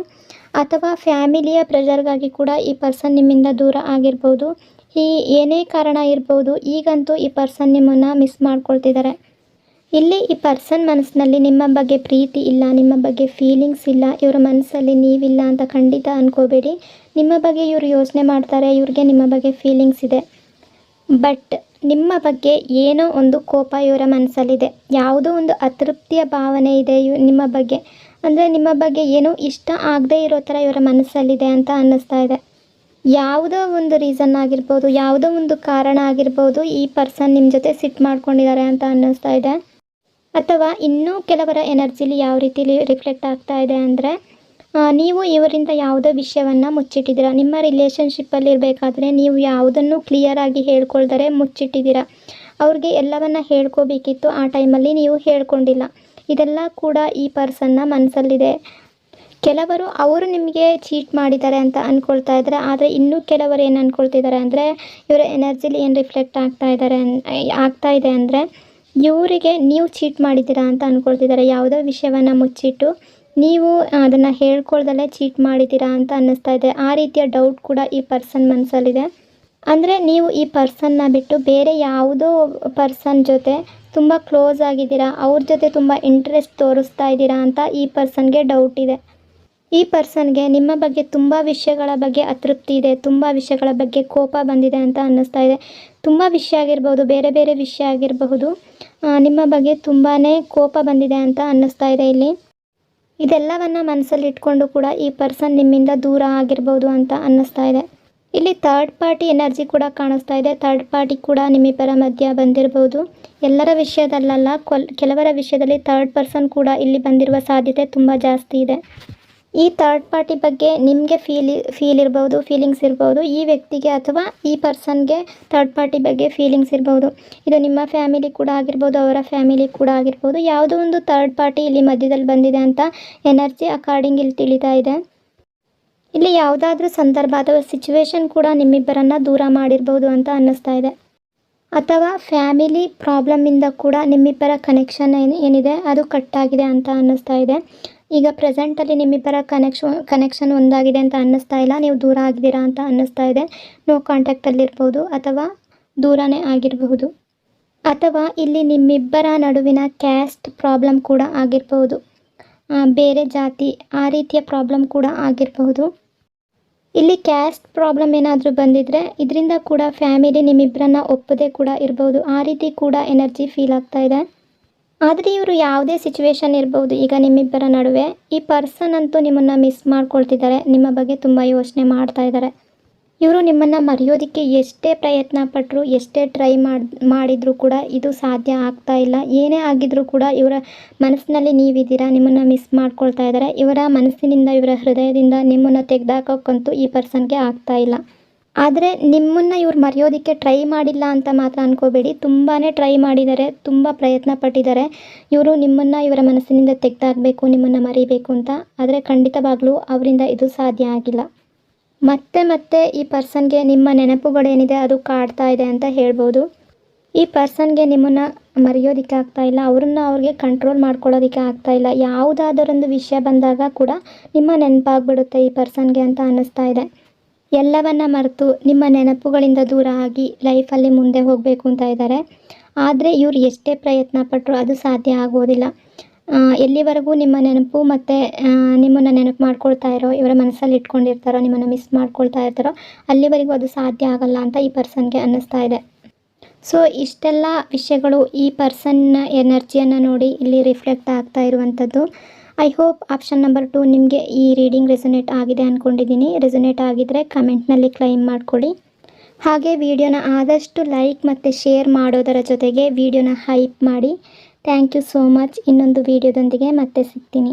ಅಥವಾ ಫ್ಯಾಮಿಲಿಯ ಪ್ರೆಷರ್ಗಾಗಿ ಕೂಡ ಈ ಪರ್ಸನ್ ನಿಮ್ಮಿಂದ ದೂರ ಆಗಿರ್ಬೋದು. ಏನೇ ಕಾರಣ ಇರ್ಬೋದು, ಈಗಂತೂ ಈ ಪರ್ಸನ್ ನಿಮ್ಮನ್ನು ಮಿಸ್ ಮಾಡ್ಕೊಳ್ತಿದ್ದಾರೆ. ಇಲ್ಲಿ ಈ ಪರ್ಸನ್ ಮನಸ್ಸಿನಲ್ಲಿ ನಿಮ್ಮ ಬಗ್ಗೆ ಪ್ರೀತಿ ಇಲ್ಲ, ನಿಮ್ಮ ಬಗ್ಗೆ ಫೀಲಿಂಗ್ಸ್ ಇಲ್ಲ, ಇವರ ಮನಸ್ಸಲ್ಲಿ ನೀವಿಲ್ಲ ಅಂತ ಖಂಡಿತ ಅಂದ್ಕೋಬೇಡಿ. ನಿಮ್ಮ ಬಗ್ಗೆ ಇವರು ಯೋಚನೆ ಮಾಡ್ತಾರೆ, ಇವ್ರಿಗೆ ನಿಮ್ಮ ಬಗ್ಗೆ ಫೀಲಿಂಗ್ಸ್ ಇದೆ. ಬಟ್ ನಿಮ್ಮ ಬಗ್ಗೆ ಏನೋ ಒಂದು ಕೋಪ ಇವರ ಮನಸ್ಸಲ್ಲಿದೆ, ಯಾವುದೋ ಒಂದು ಅತೃಪ್ತಿಯ ಭಾವನೆ ಇದೆ ನಿಮ್ಮ ಬಗ್ಗೆ. ಅಂದರೆ ನಿಮ್ಮ ಬಗ್ಗೆ ಏನೋ ಇಷ್ಟ ಆಗದೇ ಇರೋ ಥರ ಇವರ ಮನಸ್ಸಲ್ಲಿದೆ ಅಂತ ಅನ್ನಿಸ್ತಾ ಇದೆ. ಯಾವುದೋ ಒಂದು ರೀಸನ್ ಆಗಿರ್ಬೋದು, ಯಾವುದೋ ಒಂದು ಕಾರಣ ಆಗಿರ್ಬೋದು, ಈ ಪರ್ಸನ್ ನಿಮ್ಮ ಜೊತೆ ಸಿಟ್ಟು ಮಾಡ್ಕೊಂಡಿದ್ದಾರೆ ಅಂತ ಅನ್ನಿಸ್ತಾ ಇದೆ. ಅಥವಾ ಇನ್ನೂ ಕೆಲವರ ಎನರ್ಜಿಲಿ ಯಾವ ರೀತಿಲಿ ರಿಫ್ಲೆಕ್ಟ್ ಆಗ್ತಾ ಇದೆ ಅಂದರೆ, ನೀವು ಇವರಿಂದ ಯಾವುದೋ ವಿಷಯವನ್ನು ಮುಚ್ಚಿಟ್ಟಿದ್ದೀರಾ. ನಿಮ್ಮ ರಿಲೇಷನ್ಶಿಪ್ಪಲ್ಲಿ ಇರಬೇಕಾದ್ರೆ ನೀವು ಯಾವುದನ್ನು ಕ್ಲಿಯರಾಗಿ ಹೇಳ್ಕೊಳ್ದರೆ ಮುಚ್ಚಿಟ್ಟಿದ್ದೀರಾ. ಅವ್ರಿಗೆ ಎಲ್ಲವನ್ನು ಹೇಳ್ಕೋಬೇಕಿತ್ತು, ಆ ಟೈಮಲ್ಲಿ ನೀವು ಹೇಳ್ಕೊಂಡಿಲ್ಲ. ಇದೆಲ್ಲ ಕೂಡ ಈ ಪರ್ಸನ್ನ ಮನಸ್ಸಲ್ಲಿದೆ. ಕೆಲವರು ಅವರು ನಿಮಗೆ ಚೀಟ್ ಮಾಡಿದ್ದಾರೆ ಅಂತ ಅಂದ್ಕೊಳ್ತಾ ಇದ್ದಾರೆ. ಆದರೆ ಇನ್ನೂ ಕೆಲವರು ಏನು ಅಂದ್ಕೊಳ್ತಿದ್ದಾರೆ ಅಂದರೆ, ಇವರ ಎನರ್ಜಿಲಿ ಏನು ರಿಫ್ಲೆಕ್ಟ್ ಆಗ್ತಾ ಇದೆ ಅಂದರೆ, ಇವರಿಗೆ ನೀವು ಚೀಟ್ ಮಾಡಿದ್ದೀರಾ ಅಂತ ಅಂದ್ಕೊಳ್ತಿದ್ದಾರೆ. ಯಾವುದೋ ವಿಷಯವನ್ನು ಮುಚ್ಚಿಟ್ಟು ನೀವು ಅದನ್ನು ಹೇಳ್ಕೊಳ್ದಲ್ಲೇ ಚೀಟ್ ಮಾಡಿದ್ದೀರಾ ಅಂತ ಅನ್ನಿಸ್ತಾ ಇದೆ. ಆ ರೀತಿಯ ಡೌಟ್ ಕೂಡ ಈ ಪರ್ಸನ್ ಮನಸ್ಸಲ್ಲಿದೆ. ಅಂದರೆ ನೀವು ಈ ಪರ್ಸನ್ನ ಬಿಟ್ಟು ಬೇರೆ ಯಾವುದೋ ಪರ್ಸನ್ ಜೊತೆ ತುಂಬ ಕ್ಲೋಸ್ ಆಗಿದ್ದೀರಾ, ಅವ್ರ ಜೊತೆ ತುಂಬ ಇಂಟ್ರೆಸ್ಟ್ ತೋರಿಸ್ತಾ ಇದ್ದೀರಾ ಅಂತ ಈ ಪರ್ಸನ್ಗೆ ಡೌಟ್ ಇದೆ. ಈ ಪರ್ಸನ್ಗೆ ನಿಮ್ಮ ಬಗ್ಗೆ ತುಂಬ ವಿಷಯಗಳ ಬಗ್ಗೆ ಅತೃಪ್ತಿ ಇದೆ, ತುಂಬ ವಿಷಯಗಳ ಬಗ್ಗೆ ಕೋಪ ಬಂದಿದೆ ಅಂತ ಅನ್ನಿಸ್ತಾ ಇದೆ. ತುಂಬ ವಿಷಯ ಆಗಿರ್ಬೋದು, ಬೇರೆ ಬೇರೆ ವಿಷಯ ಆಗಿರಬಹುದು, ನಿಮ್ಮ ಬಗ್ಗೆ ತುಂಬಾ ಕೋಪ ಬಂದಿದೆ ಅಂತ ಅನ್ನಿಸ್ತಾ ಇದೆ ಇಲ್ಲಿ. ಇದೆಲ್ಲವನ್ನು ಮನಸ್ಸಲ್ಲಿ ಇಟ್ಕೊಂಡು ಕೂಡ ಈ ಪರ್ಸನ್ ನಿಮ್ಮಿಂದ ದೂರ ಆಗಿರ್ಬೋದು ಅಂತ ಅನ್ನಿಸ್ತಾ ಇದೆ. ಇಲ್ಲಿ ಥರ್ಡ್ ಪಾರ್ಟಿ ಎನರ್ಜಿ ಕೂಡ ಕಾಣಿಸ್ತಾ ಇದೆ. ಥರ್ಡ್ ಪಾರ್ಟಿ ಕೂಡ ನಿಮ್ಮಿಬ್ಬರ ಮಧ್ಯ ಬಂದಿರ್ಬೋದು. ಎಲ್ಲರ ವಿಷಯದಲ್ಲ, ಕೆಲವರ ವಿಷಯದಲ್ಲಿ ಥರ್ಡ್ ಪರ್ಸನ್ ಕೂಡ ಇಲ್ಲಿ ಬಂದಿರುವ ಸಾಧ್ಯತೆ ತುಂಬ ಜಾಸ್ತಿ ಇದೆ. ಈ ಥರ್ಡ್ ಪಾರ್ಟಿ ಬಗ್ಗೆ ನಿಮಗೆ ಫೀಲ್ ಇರ್ಬೋದು, ಫೀಲಿಂಗ್ಸ್ ಇರ್ಬೋದು. ಈ ವ್ಯಕ್ತಿಗೆ ಅಥವಾ ಈ ಪರ್ಸನ್ಗೆ ಥರ್ಡ್ ಪಾರ್ಟಿ ಬಗ್ಗೆ ಫೀಲಿಂಗ್ಸ್ ಇರ್ಬೋದು. ಇದು ನಿಮ್ಮ ಫ್ಯಾಮಿಲಿ ಕೂಡ ಆಗಿರ್ಬೋದು, ಅವರ ಫ್ಯಾಮಿಲಿ ಕೂಡ ಆಗಿರ್ಬೋದು. ಯಾವುದೋ ಒಂದು ಥರ್ಡ್ ಪಾರ್ಟಿ ಇಲ್ಲಿ ಮಧ್ಯದಲ್ಲಿ ಬಂದಿದೆ ಅಂತ ಎನರ್ಜಿ ಅಕಾರ್ಡಿಂಗ್ ಇಲ್ಲಿ ತಿಳಿತಾ ಇದೆ. ಇಲ್ಲಿ ಯಾವುದಾದ್ರೂ ಸಂದರ್ಭ ಅಥವಾ ಸಿಚುವೇಶನ್ ಕೂಡ ನಿಮ್ಮಿಬ್ಬರನ್ನು ದೂರ ಮಾಡಿರ್ಬೋದು ಅಂತ ಅನ್ನಿಸ್ತಾ ಇದೆ. ಅಥವಾ ಫ್ಯಾಮಿಲಿ ಪ್ರಾಬ್ಲಮ್ಮಿಂದ ಕೂಡ ನಿಮ್ಮಿಬ್ಬರ ಕನೆಕ್ಷನ್ ಏನಿದೆ ಅದು ಕಟ್ಟಾಗಿದೆ ಅಂತ ಅನ್ನಿಸ್ತಾ ಇದೆ. ಈಗ ಪ್ರೆಸೆಂಟಲ್ಲಿ ನಿಮ್ಮಿಬ್ಬರ ಕನೆಕ್ಷನ್ ಒಂದಾಗಿದೆ ಅಂತ ಅನ್ನಿಸ್ತಾ ಇಲ್ಲ, ನೀವು ದೂರ ಆಗಿದ್ದೀರಾ ಅಂತ ಅನ್ನಿಸ್ತಾ ಇದೆ. ನೋ ಕಾಂಟ್ಯಾಕ್ಟಲ್ಲಿರ್ಬೋದು ಅಥವಾ ದೂರನೇ ಆಗಿರಬಹುದು. ಅಥವಾ ಇಲ್ಲಿ ನಿಮ್ಮಿಬ್ಬರ ನಡುವಿನ ಕ್ಯಾಸ್ಟ್ ಪ್ರಾಬ್ಲಮ್ ಕೂಡ ಆಗಿರಬಹುದು, ಬೇರೆ ಜಾತಿ ಆ ರೀತಿಯ ಪ್ರಾಬ್ಲಮ್ ಕೂಡ ಆಗಿರಬಹುದು. ಇಲ್ಲಿ ಕ್ಯಾಸ್ಟ್ ಪ್ರಾಬ್ಲಮ್ ಏನಾದರೂ ಬಂದಿದ್ದರೆ ಇದರಿಂದ ಕೂಡ ಫ್ಯಾಮಿಲಿ ನಿಮ್ಮಿಬ್ಬರನ್ನ ಒಪ್ಪದೇ ಕೂಡ ಇರ್ಬೋದು. ಆ ರೀತಿ ಕೂಡ ಎನರ್ಜಿ ಫೀಲ್ ಆಗ್ತಾ ಇದೆ. ಆದರೆ ಇವರು ಯಾವುದೇ ಸಿಚುವೇಶನ್ ಇರ್ಬೋದು, ಈಗ ನಿಮ್ಮಿಬ್ಬರ ನಡುವೆ ಈ ಪರ್ಸನ್ ಅಂತೂ ನಿಮ್ಮನ್ನು ಮಿಸ್ ಮಾಡ್ಕೊಳ್ತಿದ್ದಾರೆ, ನಿಮ್ಮ ಬಗ್ಗೆ ತುಂಬ ಯೋಚನೆ ಮಾಡ್ತಾ ಇದ್ದಾರೆ. ಇವರು ನಿಮ್ಮನ್ನು ಮರೆಯೋದಕ್ಕೆ ಎಷ್ಟೇ ಪ್ರಯತ್ನ ಪಟ್ಟರು, ಎಷ್ಟೇ ಟ್ರೈ ಮಾಡಿದರೂ ಕೂಡ ಇದು ಸಾಧ್ಯ ಆಗ್ತಾ ಇಲ್ಲ. ಏನೇ ಆಗಿದ್ರೂ ಕೂಡ ಇವರ ಮನಸ್ಸಿನಲ್ಲಿ ನೀವಿದ್ದೀರಾ, ನಿಮ್ಮನ್ನು ಮಿಸ್ ಮಾಡ್ಕೊಳ್ತಾ ಇದ್ದಾರೆ. ಇವರ ಮನಸ್ಸಿನಿಂದ, ಇವರ ಹೃದಯದಿಂದ ನಿಮ್ಮನ್ನು ತೆಗೆದಾಕೋಕ್ಕಂತೂ ಈ ಪರ್ಸನ್ಗೆ ಆಗ್ತಾ ಇಲ್ಲ. ಆದರೆ ನಿಮ್ಮನ್ನು ಇವ್ರು ಮರೆಯೋದಕ್ಕೆ ಟ್ರೈ ಮಾಡಿಲ್ಲ ಅಂತ ಮಾತ್ರ ಅಂದ್ಕೋಬೇಡಿ. ತುಂಬಾ ಟ್ರೈ ಮಾಡಿದ್ದಾರೆ, ತುಂಬ ಪ್ರಯತ್ನ ಪಟ್ಟಿದ್ದಾರೆ ಇವರು ನಿಮ್ಮನ್ನು ಇವರ ಮನಸ್ಸಿನಿಂದ ತೆಗೆದಾಕಬೇಕು, ನಿಮ್ಮನ್ನು ಮರಿಬೇಕು ಅಂತ. ಆದರೆ ಖಂಡಿತವಾಗ್ಲೂ ಅವರಿಂದ ಇದು ಸಾಧ್ಯ ಆಗಿಲ್ಲ. ಮತ್ತೆ ಈ ಪರ್ಸನ್ಗೆ ನಿಮ್ಮ ನೆನಪುಗಳೇನಿದೆ ಅದು ಕಾಡ್ತಾ ಇದೆ ಅಂತ ಹೇಳ್ಬೋದು. ಈ ಪರ್ಸನ್ಗೆ ನಿಮ್ಮನ್ನು ಮರೆಯೋದಕ್ಕೆ ಆಗ್ತಾ ಇಲ್ಲ, ಅವ್ರಿಗೆ ಕಂಟ್ರೋಲ್ ಮಾಡ್ಕೊಳ್ಳೋದಕ್ಕೆ ಆಗ್ತಾ ಇಲ್ಲ. ಯಾವುದಾದರೊಂದು ವಿಷಯ ಬಂದಾಗ ಕೂಡ ನಿಮ್ಮ ನೆನಪಾಗ್ಬಿಡುತ್ತೆ ಈ ಪರ್ಸನ್ಗೆ ಅಂತ ಅನ್ನಿಸ್ತಾ ಇದೆ. ಎಲ್ಲವನ್ನ ಮರೆತು ನಿಮ್ಮ ನೆನಪುಗಳಿಂದ ದೂರ ಆಗಿ ಲೈಫಲ್ಲಿ ಮುಂದೆ ಹೋಗಬೇಕು ಅಂತ ಇದ್ದಾರೆ. ಆದರೆ ಇವ್ರು ಎಷ್ಟೇ ಪ್ರಯತ್ನ ಪಟ್ಟರು ಅದು ಸಾಧ್ಯ ಆಗೋದಿಲ್ಲ. ಎಲ್ಲಿವರೆಗೂ ನಿಮ್ಮ ನೆನಪು ಮತ್ತು ನಿಮ್ಮನ್ನು ನೆನಪು ಮಾಡ್ಕೊಳ್ತಾ ಇರೋ, ಇವರ ಮನಸ್ಸಲ್ಲಿ ಇಟ್ಕೊಂಡಿರ್ತಾರೋ, ನಿಮ್ಮನ್ನು ಮಿಸ್ ಮಾಡ್ಕೊಳ್ತಾ ಇರ್ತಾರೋ ಅಲ್ಲಿವರೆಗೂ ಅದು ಸಾಧ್ಯ ಆಗಲ್ಲ ಅಂತ ಈ ಪರ್ಸನ್ಗೆ ಅನ್ನಿಸ್ತಾ ಇದೆ. ಸೊ ಇಷ್ಟೆಲ್ಲ ವಿಷಯಗಳು ಈ ಪರ್ಸನ್ನ ಎನರ್ಜಿಯನ್ನು ನೋಡಿ ಇಲ್ಲಿ ರಿಫ್ಲೆಕ್ಟ್ ಆಗ್ತಾ ಇರುವಂಥದ್ದು. ಐ ಹೋಪ್ ಆಪ್ಷನ್ ನಂಬರ್ 2 ನಿಮಗೆ ಈ ರೀಡಿಂಗ್ ರೆಸೊನೇಟ್ ಆಗಿದೆ ಅಂದ್ಕೊಂಡಿದ್ದೀನಿ. ರೆಸೊನೇಟ್ ಆಗಿದ್ದರೆ ಕಮೆಂಟ್ನಲ್ಲಿ ಕ್ಲೈಮ್ ಮಾಡ್ಕೊಳ್ಳಿ. ಹಾಗೆ ವಿಡಿಯೋನ ಆದಷ್ಟು ಲೈಕ್ ಮತ್ತು ಶೇರ್ ಮಾಡೋದರ ಜೊತೆಗೆ ವಿಡಿಯೋನ ಹೈಪ್ ಮಾಡಿ. Thank you so much. ಇನ್ನೊಂದು ವಿಡಿಯೋದೊಂದಿಗೆ ಮತ್ತೆ ಸಿಗ್ತೀನಿ.